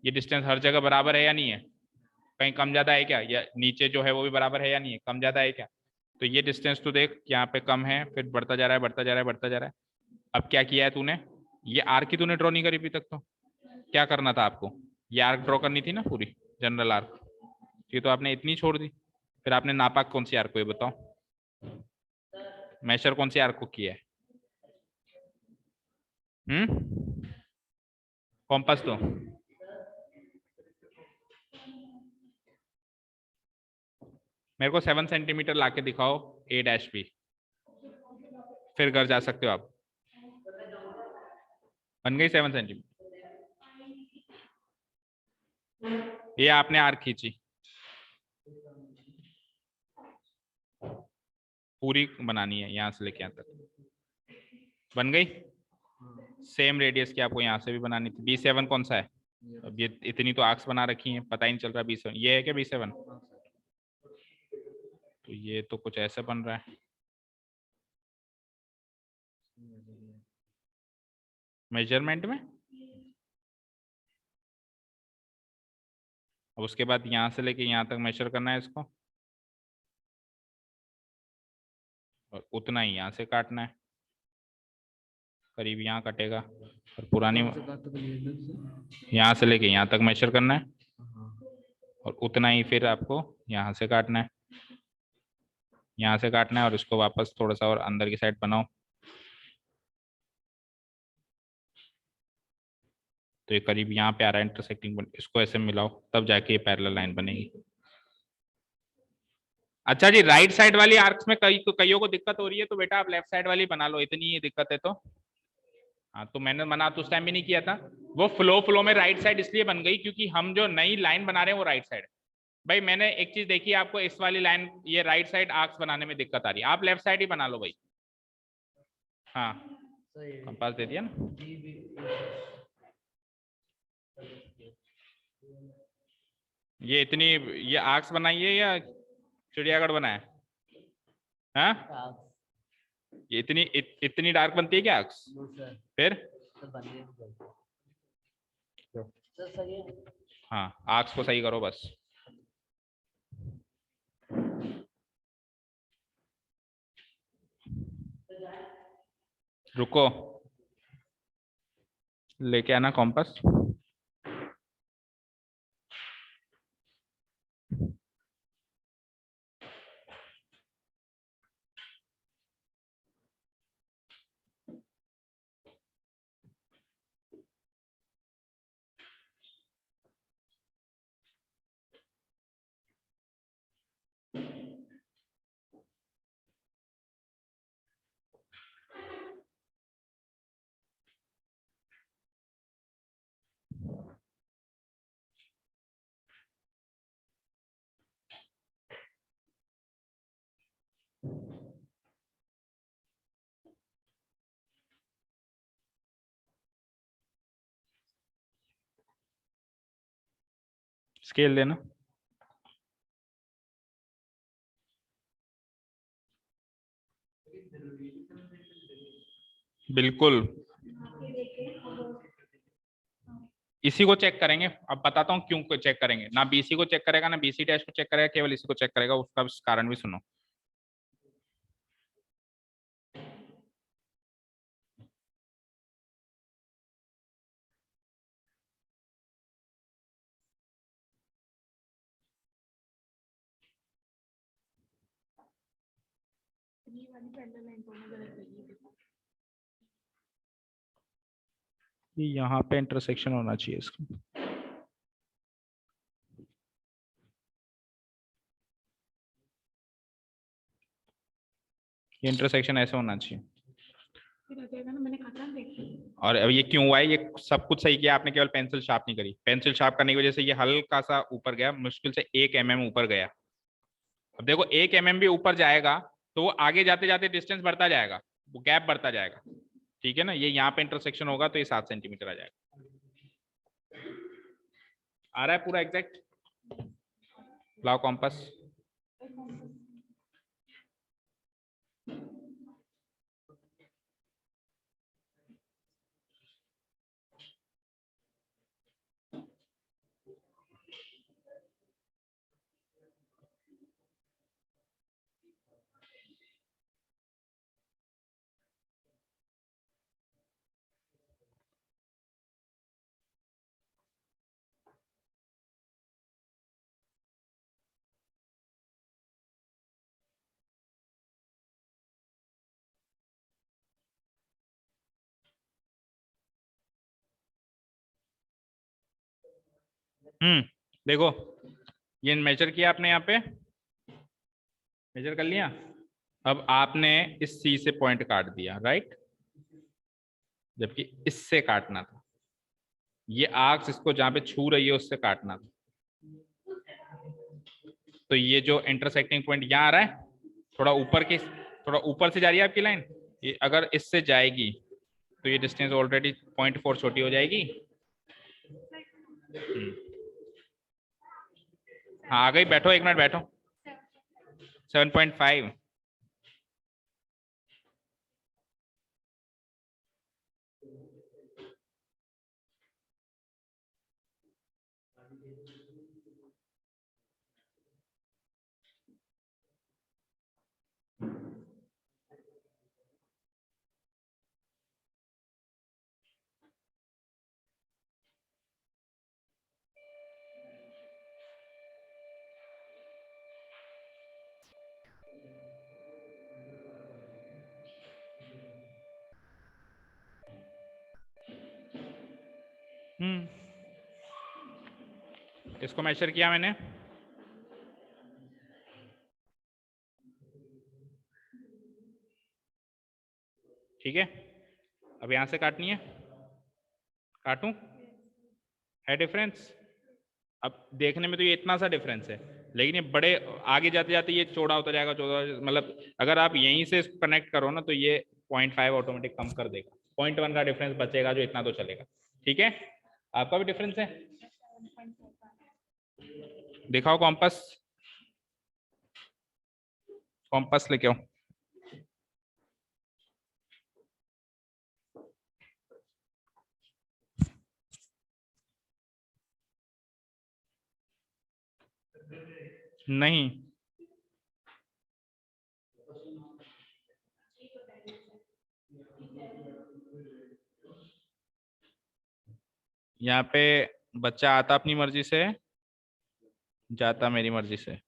ये डिस्टेंस हर जगह बराबर है या नहीं है? कहीं कम ज्यादा है क्या? या नीचे जो है वो भी बराबर है या नहीं है? कम ज्यादा है क्या? तो ये डिस्टेंस तो देख, यहाँ पे कम है, फिर बढ़ता जा रहा है, बढ़ता जा रहा है, बढ़ता जा रहा है। अब क्या किया है तूने? ये आर्क ही तूने ड्रॉ नहीं करी अभी तक। तो क्या करना था आपको? ये आर्क ड्रॉ करनी थी ना पूरी, जनरल आर्क। ये तो आपने इतनी छोड़ दी। फिर आपने नापा कौन सी आर्क को, ये बताओ? मेजर कौन सी आर्क को किया है? कॉम्पास तो मेरे को 7 सेंटीमीटर लाके दिखाओ ए डैश बी, फिर घर जा सकते हो आप। बन गई 7 सेंटीमीटर? ये आपने आर्क खींची, पूरी बनानी है यहाँ से लेके यहाँ तक, बन गई। सेम रेडियस की आपको यहाँ से भी बनानी थी। B7 कौन सा है? अब ये इतनी तो आर्क्स बना रखी हैं, पता ही नहीं चल रहा। B7 ये है क्या? B7 तो ये तो कुछ ऐसे बन रहा है मेजरमेंट में। अब उसके बाद यहाँ से लेके यहाँ तक मेजर करना है इसको, और उतना ही यहाँ से काटना है, करीब यहाँ कटेगा। और पुरानी यहाँ से लेके यहाँ तक मेजर करना है, और उतना ही फिर आपको यहाँ से काटना है, यहाँ से काटना है, और इसको वापस थोड़ा सा और अंदर की साइड बनाओ। तो ये करीब यहाँ पे आ रहा है इंटरसेक्टिंग, इसको ऐसे मिलाओ, तब जाके ये पैरेलल लाइन बनेगी। अच्छा जी, राइट साइड वाली आर्क्स में कईयों को दिक्कत हो रही है, तो बेटा आप लेफ्ट साइड वाली बना लो, इतनी ही दिक्कत है तो। हाँ तो मैंने मना तो उस टाइम भी नहीं किया था। वो फ्लो में राइट साइड इसलिए बन गई क्योंकि हम जो नई लाइन बना रहे हैं वो राइट साइड। भाई मैंने एक चीज देखी, आपको इस वाली लाइन ये राइट साइड आर्क्स बनाने में दिक्कत आ रही है, आप लेफ्ट साइड ही बना लो भाई। हाँ कंपास दे दिया ना। ये इतनी, ये आर्क्स बनाई है या चिड़ियाघर बनाया? हाँ ये इतनी डार्क बनती है क्या आर्क्स? फिर हाँ आर्क्स को सही करो बस। रुको, लेके आना कॉम्पास। स्केल लेना। बिल्कुल, इसी को चेक करेंगे। अब बताता हूँ क्यों को चेक करेंगे। ना बीसी को चेक करेगा ना बीसी डैश को चेक करेगा, केवल इसी को चेक करेगा। उसका कारण भी सुनो। ये वाली पैरेलल लाइन दोनों गलत लगी है। ये यहाँ पे इंटरसेक्शन होना चाहिए इसका। ये इंटरसेक्शन ऐसे होना चाहिए। फिर आ जाएगा ना, मैंने कहा था देखिए। और अब ये क्यों हुआ है? ये सब कुछ सही किया आपने, केवल पेंसिल शार्प नहीं करी। पेंसिल शार्प करने की वजह से ये हल्का सा ऊपर गया, मुश्किल से 1 mm ऊपर गया। अब देखो 1 mm भी ऊपर जाएगा तो वो आगे जाते जाते डिस्टेंस बढ़ता जाएगा, वो गैप बढ़ता जाएगा। ठीक है ना, ये यहाँ पे इंटरसेक्शन होगा तो ये 7 सेंटीमीटर आ जाएगा। आ रहा है पूरा एग्जैक्ट? लाओ कॉम्पस। देखो ये मेजर किया आपने, यहाँ पे मेजर कर लिया। अब आपने इस सी से पॉइंट काट दिया, राइट, जबकि इससे काटना था। ये आर्क्स इसको जहां पे छू रही है उससे काटना था। तो ये जो इंटरसेक्टिंग पॉइंट यहाँ आ रहा है, थोड़ा ऊपर की, थोड़ा ऊपर से जा रही है आपकी लाइन, ये अगर इससे जाएगी तो ये डिस्टेंस ऑलरेडी 0.4 छोटी हो जाएगी। हाँ आ गई, बैठो 1 मिनट बैठो। 7.5। इसको मेजर किया मैंने। ठीक है, अब यहां से काटनी है, काटूं? है डिफरेंस? अब देखने में तो ये इतना सा डिफरेंस है, लेकिन ये बड़े आगे जाते जाते ये चौड़ा होता जाएगा, चौड़ा, मतलब अगर आप यहीं से कनेक्ट करो ना तो ये 0.5 ऑटोमेटिक कम कर देगा। 0.1 का डिफरेंस बचेगा जो इतना तो चलेगा। ठीक है, आपका भी डिफरेंस है। दिखाओ कॉम्पस, कॉम्पस लेके आओ। नहीं, यहाँ पे बच्चा आता अपनी मर्जी से, जाता मेरी मर्जी से।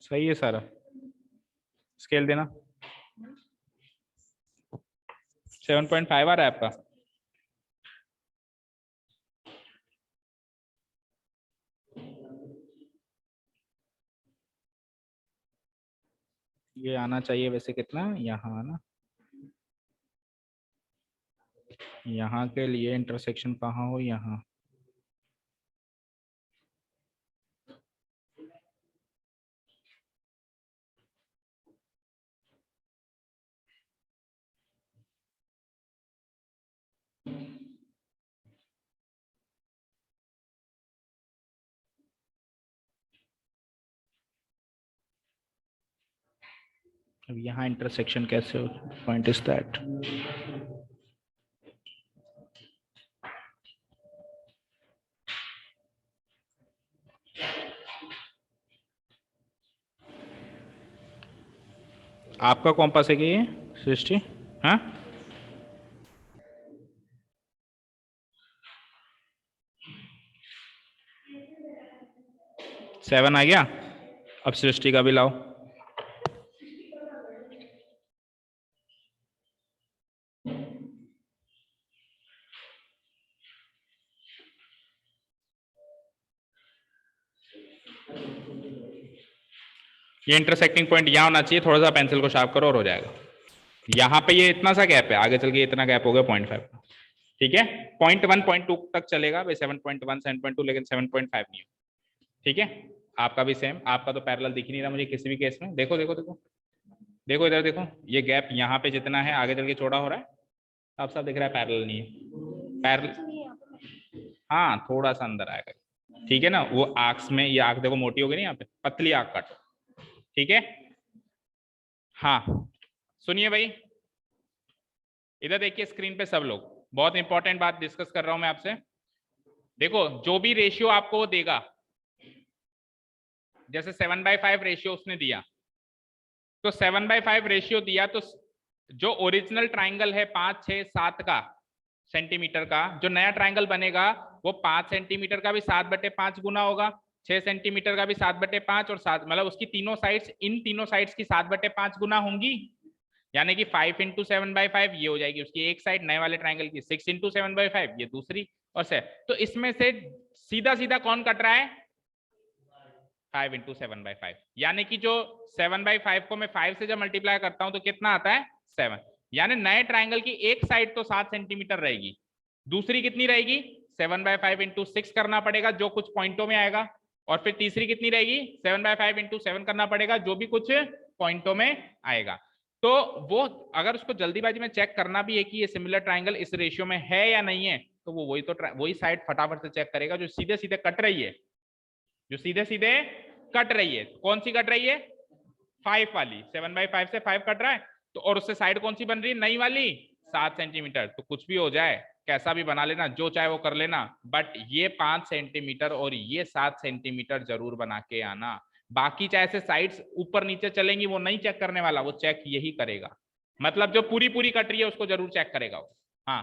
सही है सारा। स्केल देना। 7.5 आ रहा है आपका। ये आना चाहिए वैसे कितना, यहाँ आना। यहाँ के लिए इंटरसेक्शन कहाँ हो, यहाँ। अब यहाँ इंटरसेक्शन कैसे हो, पॉइंट इज दैट। आपका कॉम्पास है कि ये सृष्टि? हाँ, 7 आ गया। अब सृष्टि का भी लाओ। ये इंटरसेक्टिंग पॉइंट यहाँ होना चाहिए, थोड़ा सा पेंसिल को शार्प करो और हो जाएगा। यहाँ पे ये इतना सा गैप है, आगे चल के इतना गैप हो गया 0.5 का। ठीक है, 0.1 0.2 तक चलेगा भाई, 7.1 7.2, लेकिन 7.5 नहीं हो। ठीक है, आपका भी सेम, आपका तो पैरेलल दिख ही नहीं रहा मुझे किसी भी केस में। देखो देखो देखो देखो इधर देखो, ये गैप यहाँ पे जितना है आगे चल के चौड़ा हो रहा है, आप सब दिख रहा है पैरेलल नहीं है। पैरेलल, हाँ थोड़ा सा अंदर आएगा। ठीक है ना, वो आर्क्स में, ये आर्क देखो मोटी हो गई ना, यहाँ पे पतली आर्क काटो। ठीक है, हाँ सुनिए भाई, इधर देखिए स्क्रीन पे सब लोग, बहुत इंपॉर्टेंट बात डिस्कस कर रहा हूं मैं आपसे। देखो जो भी रेशियो आपको देगा, जैसे 7/5 रेशियो उसने दिया, तो 7/5 रेशियो दिया तो जो ओरिजिनल ट्राइंगल है 5 6 7 का सेंटीमीटर का, जो नया ट्राइंगल बनेगा वो 5 सेंटीमीटर का भी 7/5 गुना होगा, 6 सेंटीमीटर का भी 7/5, और 7 मतलब उसकी तीनों साइड्स, इन तीनों साइड्स की 7/5 गुना होंगी। यानी कि 5 × 7/5 ये हो जाएगी उसकी एक साइड नए वाले ट्राइंगल की, 6 × 7/5 ये दूसरी, और से तो इसमें से सीधा सीधा कौन कट रहा है? 5 × 7/5। यानी कि जो 7/5 को मैं 5 से जब मल्टीप्लाई करता हूं तो कितना आता है? 7। यानी नए ट्राइंगल की एक साइड तो 7 सेंटीमीटर रहेगी, दूसरी कितनी रहेगी? 7/5 × 6 करना पड़ेगा जो कुछ पॉइंटों में आएगा, और फिर तीसरी कितनी रहेगी? 7/5 × 7 करना पड़ेगा जो भी कुछ पॉइंटों में आएगा। तो वो अगर उसको जल्दीबाजी में चेक करना भी है कि ये सिमिलर ट्राइंगल इस रेशियो में है या नहीं है, तो वो वही साइड फटाफट से चेक करेगा जो सीधे सीधे कट रही है, जो सीधे सीधे कट रही है। कौन सी कट रही है? 5 वाली, 7/5 से 5 कट रहा है, तो और उससे साइड कौन सी बन रही है? नई वाली 7 सेंटीमीटर। तो कुछ भी हो जाए, कैसा भी बना लेना, जो चाहे वो कर लेना, बट ये 5 सेंटीमीटर और ये 7 सेंटीमीटर जरूर बना के आना। बाकी चाहे से साइड्स ऊपर नीचे चलेंगी वो नहीं चेक करने वाला, वो चेक यही करेगा, मतलब जो पूरी पूरी कट रही है उसको जरूर चेक करेगा वो। हाँ,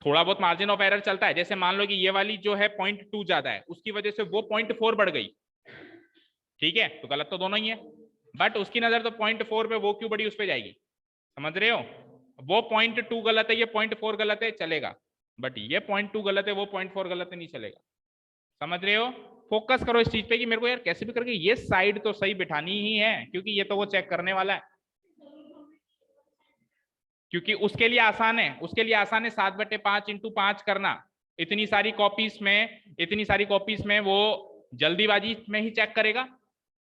थोड़ा बहुत मार्जिन ऑफ एरर चलता है, जैसे मान लो कि ये वाली जो है 0.2 ज्यादा है, उसकी वजह से वो 0.4 बढ़ गई, ठीक है, तो गलत तो दोनों ही है, बट उसकी नजर तो 0.4 पे, वो क्यों बढ़ी उस पे जाएगी, समझ रहे हो? वो 0.2 गलत है, ये 0.4 गलत है, चलेगा, बट ये 0.2 गलत है, वो 0.4 गलत है, नहीं चलेगा। समझ रहे हो? फोकस करो इस चीज पे कि मेरे को यार कैसे भी करके ये साइड तो सही बिठानी ही है, क्योंकि ये तो वो चेक करने वाला है, क्योंकि उसके लिए आसान है, उसके लिए आसान है 7/5 × 5 करना। इतनी सारी कॉपीज में, इतनी सारी कॉपीज में वो जल्दीबाजी में ही चेक करेगा,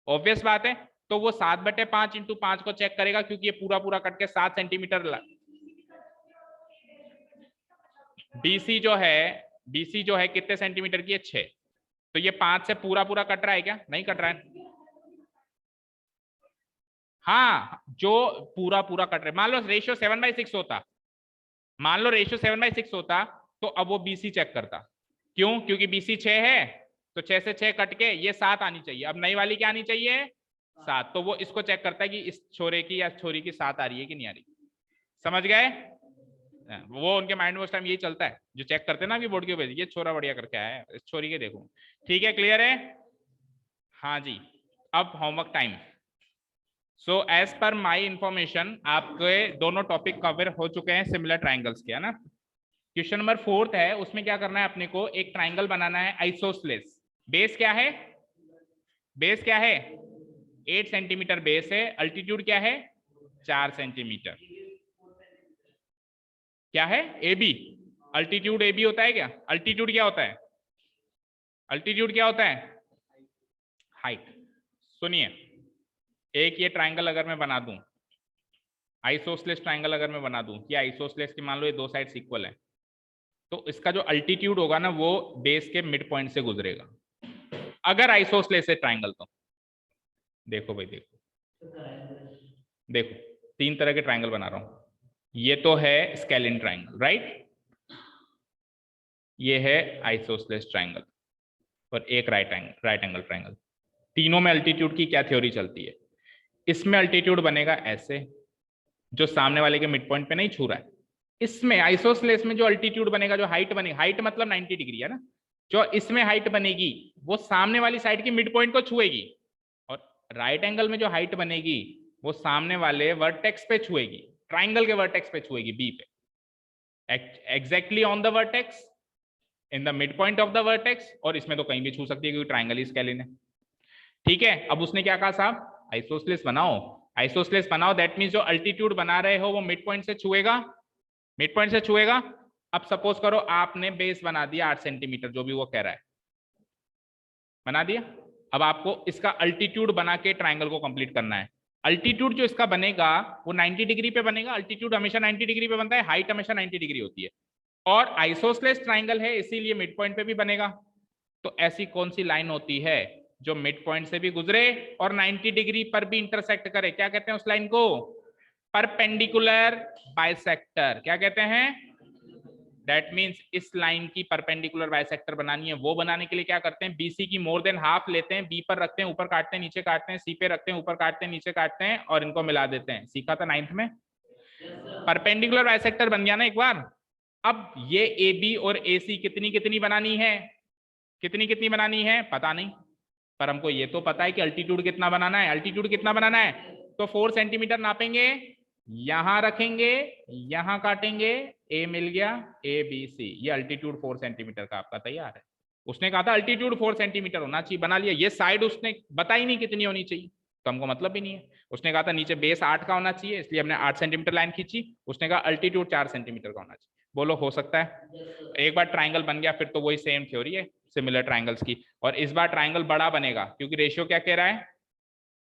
ऑब्वियस बात है। तो वो 7/5 × 5 को चेक करेगा, क्योंकि ये पूरा पूरा कट के 7 सेंटीमीटर। बीसी जो है, बीसी जो है कितने सेंटीमीटर की है? 6। तो ये 5 से पूरा पूरा कट रहा है क्या? नहीं कट रहा है। हाँ, जो पूरा पूरा कट रहा है, मान लो रेशियो 7/6 होता, मान लो रेशियो 7/6 होता, तो अब वो बीसी चेक करता। क्यों? क्योंकि बीसी 6 है, तो 6 से 6 कट के ये 7 आनी चाहिए, अब नई वाली क्या आनी चाहिए? 7। तो वो इसको चेक करता है कि इस छोरे की या छोरी की 7 आ रही है कि नहीं आ रही। समझ गए? वो उनके माइंड में उस टाइम यही चलता है, जो चेक करते हैं ना कि बोर्ड के ऊपर, ये छोरा बढ़िया करके आया है, इस छोरी के देखो। ठीक है, क्लियर है? हाँ जी, अब homework time. So as per माई इंफॉर्मेशन आपके दोनों टॉपिक कवर हो चुके हैं सिमिलर ट्राइंगल्स के, है ना? क्वेश्चन नंबर 4 है, उसमें क्या करना है अपने को? एक ट्राइंगल बनाना है आइसोसेलेस। बेस क्या है? बेस क्या है? 8 सेंटीमीटर बेस है। अल्टीट्यूड क्या है? 4 सेंटीमीटर। क्या है? AB। अल्टीट्यूड AB होता है क्या? अल्टीट्यूड क्या होता है? अल्टीट्यूड क्या होता है? हाइट। सुनिए, एक ये ट्राइंगल अगर मैं बना दूं, आइसोसेलेस ट्राइंगल अगर मैं बना दूं, ये आइसोसेलेस की मान लो ये दो साइड्स इक्वल है, तो इसका जो अल्टीट्यूड होगा ना वो बेस के मिड पॉइंट से गुजरेगा, अगर आइसोसेलेस है ट्राइंगल तो। देखो भाई देखो, देखो 3 तरह के ट्राइंगल बना रहा हूं। ये तो है स्केलिन ट्राइंगल, राइट। ये है आइसोसेलेस ट्राइंगल और एक राइट एंगल ट्राइंगल। तीनों में अल्टीट्यूड की क्या थ्योरी चलती है? इसमें अल्टीट्यूड बनेगा ऐसे, जो सामने वाले के मिड पॉइंट पे नहीं छू रहा है। इसमें आइसोसेलेस में जो अल्टीट्यूड बनेगा, जो हाइट बनेगी, हाइट मतलब 90 डिग्री है ना, जो इसमें हाइट बनेगी वो सामने वाली साइड की मिड पॉइंट को छुएगी। और राइट एंगल में जो हाइट बनेगी वो सामने वाले वर्टेक्स पे छुएगी, ट्राइंगल के वर्टेक्स पे छुएगी, बी पे, exactly on the vertex, in the mid point of the vertex. और इसमें तो कहीं भी छू सकती है क्योंकि ट्राइंगल ही स्केलिन है। ठीक है, अब उसने क्या कहा साहब, आइसोसेलेस बनाओ। आइसोसेलेस बनाओ दैट मींस जो अल्टीट्यूड बना रहे हो वो मिड पॉइंट से छुएगा, मिड पॉइंट से छुएगा। अब सपोज करो आपने बेस बना दिया 8 सेंटीमीटर, जो भी वो कह रहा है, बना दिया। अब आपको इसका अल्टीट्यूड बना के ट्राइंगल को कंप्लीट करना है। अल्टीट्यूड जो इसका बनेगा वो 90 डिग्री पे बनेगा। अल्टीट्यूड हमेशा 90 डिग्री पे बनता है, हाइट हमेशा 90 डिग्री होती है। और आइसोसेलेस ट्राइंगल है इसीलिए मिड पॉइंट पे भी बनेगा। तो ऐसी कौन सी लाइन होती है जो मिड पॉइंट से भी गुजरे और 90 डिग्री पर भी इंटरसेक्ट करे? क्या कहते हैं उस लाइन को? Perpendicular bisector. क्या कहते हैं? दैट मींस इस लाइन की परपेंडिकुलर बाइसेक्टर बनानी है। वो बनाने के लिए क्या करते हैं, बीसी की मोर देन हाफ लेते हैं, बी पर रखते हैं, ऊपर काटते हैं, नीचे काटते हैं, सी पे रखते हैं, ऊपर काटते हैं, नीचे काटते हैं, और इनको मिला देते हैं। सीखा था 9th में। परपेंडिकुलर बाइसेक्टर बन गया ना एक बार। अब ये ए बी और ए सी कितनी कितनी बनानी है? कितनी कितनी बनानी है पता नहीं, पर हमको ये तो पता है कि अल्टीट्यूड कितना बनाना है। अल्टीट्यूड कितना बनाना है? तो 4 सेंटीमीटर नापेंगे, यहां रखेंगे, यहां काटेंगे, ए मिल गया, ए बी सी। ये अल्टीट्यूड 4 सेंटीमीटर का आपका तैयार है। उसने कहा था अल्टीट्यूड 4 सेंटीमीटर होना चाहिए, बना लिया। ये साइड उसने बताई नहीं कितनी होनी चाहिए, तो हमको मतलब भी नहीं है। उसने कहा था नीचे बेस 8 का होना चाहिए, इसलिए हमने 8 सेंटीमीटर लाइन खींची। उसने कहा अल्टीट्यूड 4 सेंटीमीटर का होना चाहिए। बोलो हो सकता है? एक बार ट्राइंगल बन गया फिर तो वही सेम थ्योरी है सिमिलर ट्राइंगल्स की। और इस बार ट्राइंगल बड़ा बनेगा क्योंकि रेशियो क्या कह रहा है?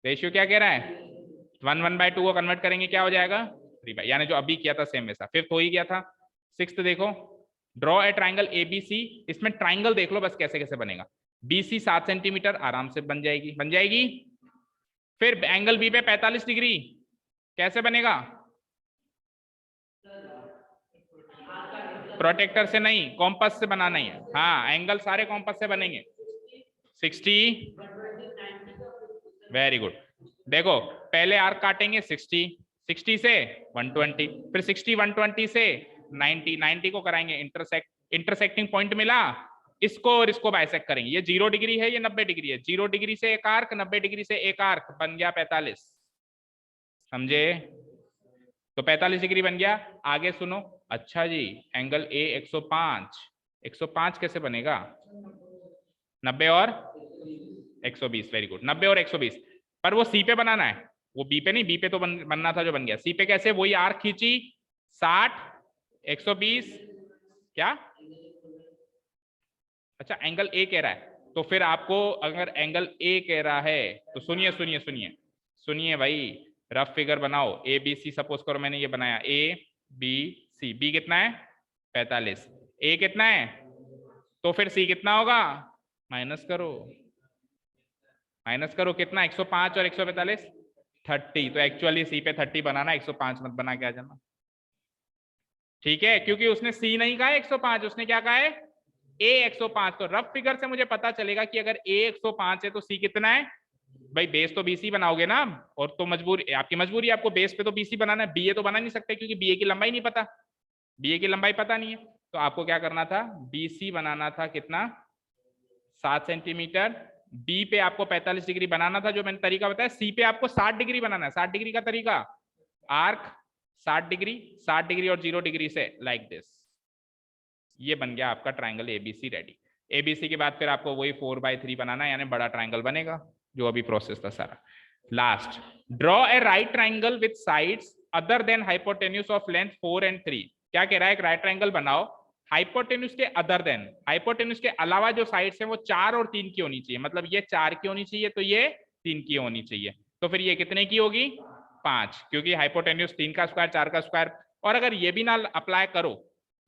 रेशियो क्या कह रहा है? 1/2 को कन्वर्ट करेंगे क्या हो जाएगा? 3/, यानी जो अभी किया था सेम वैसा। फिफ्थ हो ही गया था। सिक्स्थ देखो, ड्रॉ ए ट्राइंगल एबीसी। इसमें ट्राइंगल देख लो बस कैसे कैसे बनेगा। बीसी 7 सेंटीमीटर आराम से बन जाएगी, बन जाएगी। फिर एंगल बी पे 45 डिग्री कैसे बनेगा? प्रोटेक्टर से नहीं, कॉम्पस से बनाना ही है। हाँ, एंगल सारे कॉम्पस से बनेंगे। 60, वेरी गुड। देखो पहले आर्क काटेंगे 60, 60 से 120, फिर 60 120 से 90, 90 को कराएंगे इंटरसेक्ट, इंटरसेक्टिंग पॉइंट मिला, इसको और इसको बाइसेक्ट करेंगे। ये 0 डिग्री है, ये 90 डिग्री है। 0 डिग्री से एक आर्क, 90 डिग्री से एक आर्क, बन गया 45। समझे? तो 45 डिग्री बन गया। आगे सुनो, अच्छा जी, एंगल ए 105, 105 कैसे बनेगा? 90 और 120, वेरी गुड। 90 और 120, पर वो सी पे बनाना है, वो बी पे नहीं। बी पे तो बनना था जो बन गया। सी पे कैसे? वही आर्क खींची, 60 120 क्या? अच्छा, एंगल ए कह रहा है, तो फिर आपको अगर एंगल ए कह रहा है तो सुनिए सुनिए सुनिए सुनिए भाई, रफ फिगर बनाओ। ए बी सी, सपोज करो मैंने ये बनाया ए बी सी। बी कितना है? 45। ए कितना है? तो फिर सी कितना होगा? माइनस करो, माइनस करो। कितना? 105 और 145, 30। तो एक्चुअली सी पे 30 बनाना, 105 मत बना के आ जाना। ठीक है, क्योंकि उसने सी नहीं कहा 105, उसने क्या कहा है? ए 105। तो रफ फिगर से मुझे पता चलेगा कि अगर ए 105 है तो सी कितना है? भाई बेस तो बीसी बनाओगे ना, और तो मजबूरी, आपकी मजबूरी, आपको बेस पे तो बीसी बनाना है, बीए तो बना नहीं सकते क्योंकि बीए की लंबाई नहीं पता, बीए की लंबाई पता नहीं है। तो आपको क्या करना था? बीसी बनाना था कितना? 7 सेंटीमीटर। बी पे आपको 45 डिग्री बनाना था जो मैंने तरीका बताया। सी पे आपको 60 डिग्री बनाना है। 60 डिग्री का तरीका, आर्क 60 डिग्री, 60 डिग्री और 0 डिग्री से लाइक दिस। ये बन गया आपका ट्राइंगल एबीसी रेडी। एबीसी के बाद फिर आपको वही 4/3 बनाना है, यानी बड़ा ट्राइंगल बनेगा, जो अभी प्रोसेस था सारा। Last, draw a right triangle with sides other than hypotenuse of length 4 and 3। क्या कह रहा है? एक राइट ट्राइंगल बनाओ, हाइपोटेन्यूज के अदर देन, हाइपोटेन्यूज के अलावा जो साइड्स हैं वो 4 और 3 की होनी चाहिए। मतलब ये 4 की होनी चाहिए तो ये 3 की होनी चाहिए। तो फिर ये कितने की होगी? 5, क्योंकि हाइपोटेन्यूज 3 का स्क्वायर 4 का स्क्वायर। और अगर ये भी ना अप्लाई करो,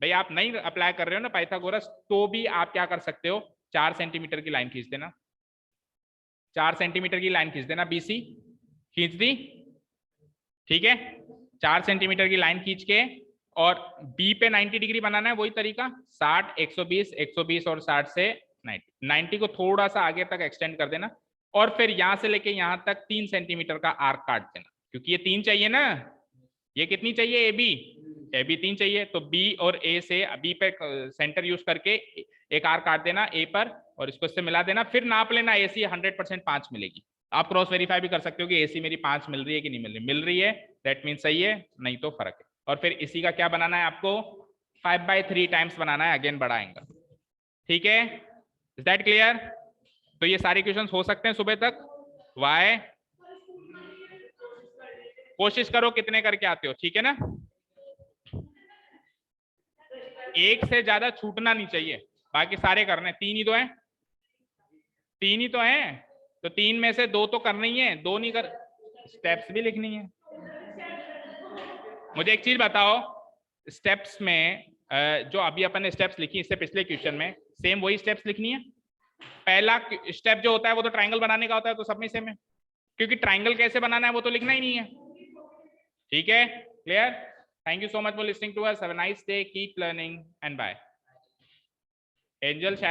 भाई आप नहीं अप्लाई कर रहे हो ना पाइथागोरस, तो भी आप क्या कर सकते हो? 4 सेंटीमीटर की लाइन खींच देना, 4 सेंटीमीटर की लाइन खींच देना बीसी। खींच दी, ठीक है, 4 सेंटीमीटर की लाइन खींच के, और बी पे 90 डिग्री बनाना है, वही तरीका 60, 120, 120 और 60 से 90 को थोड़ा सा आगे तक एक्सटेंड कर देना, और फिर यहां से लेके यहां तक 3 सेंटीमीटर का आर्क काट देना, क्योंकि ये 3 चाहिए ना, ये कितनी चाहिए, ए बी 3 चाहिए, तो बी और ए से बी पे सेंटर यूज करके एक आर्क काट देना ए पर, और इसको इससे मिला देना, फिर नाप लेना एसी 100% 5 मिलेगी। आप क्रॉस वेरीफाई भी कर सकते हो कि एसी मेरी 5 मिल रही है कि नहीं मिल रही है, दैट मीन सही है, नहीं तो फर्क है। और फिर इसी का क्या बनाना है आपको, 5/3 टाइम्स बनाना है, अगेन बड़ा एंगल, ठीक है, इज दैट क्लियर? तो ये सारे क्वेश्चन हो सकते हैं सुबह तक। वाई, कोशिश करो कितने करके आते हो, ठीक है ना, एक से ज्यादा छूटना नहीं चाहिए, बाकी सारे करने, 3 ही तो है, 3 ही तो है, तो 3 में से 2 तो करनी ही है, 2 नहीं कर, स्टेप्स भी लिखनी है। मुझे एक चीज बताओ, स्टेप्स में जो अभी अपन ने स्टेप्स लिखी इससे पिछले क्वेश्चन में, सेम वही स्टेप्स लिखनी है? पहला स्टेप जो होता है वो तो ट्राइंगल बनाने का होता है, तो सब में सेम है, क्योंकि ट्राइंगल कैसे बनाना है वो तो लिखना ही नहीं है, ठीक है, clear? Thank you so much for listening to us, have a nice day, keep learning and bye. Angel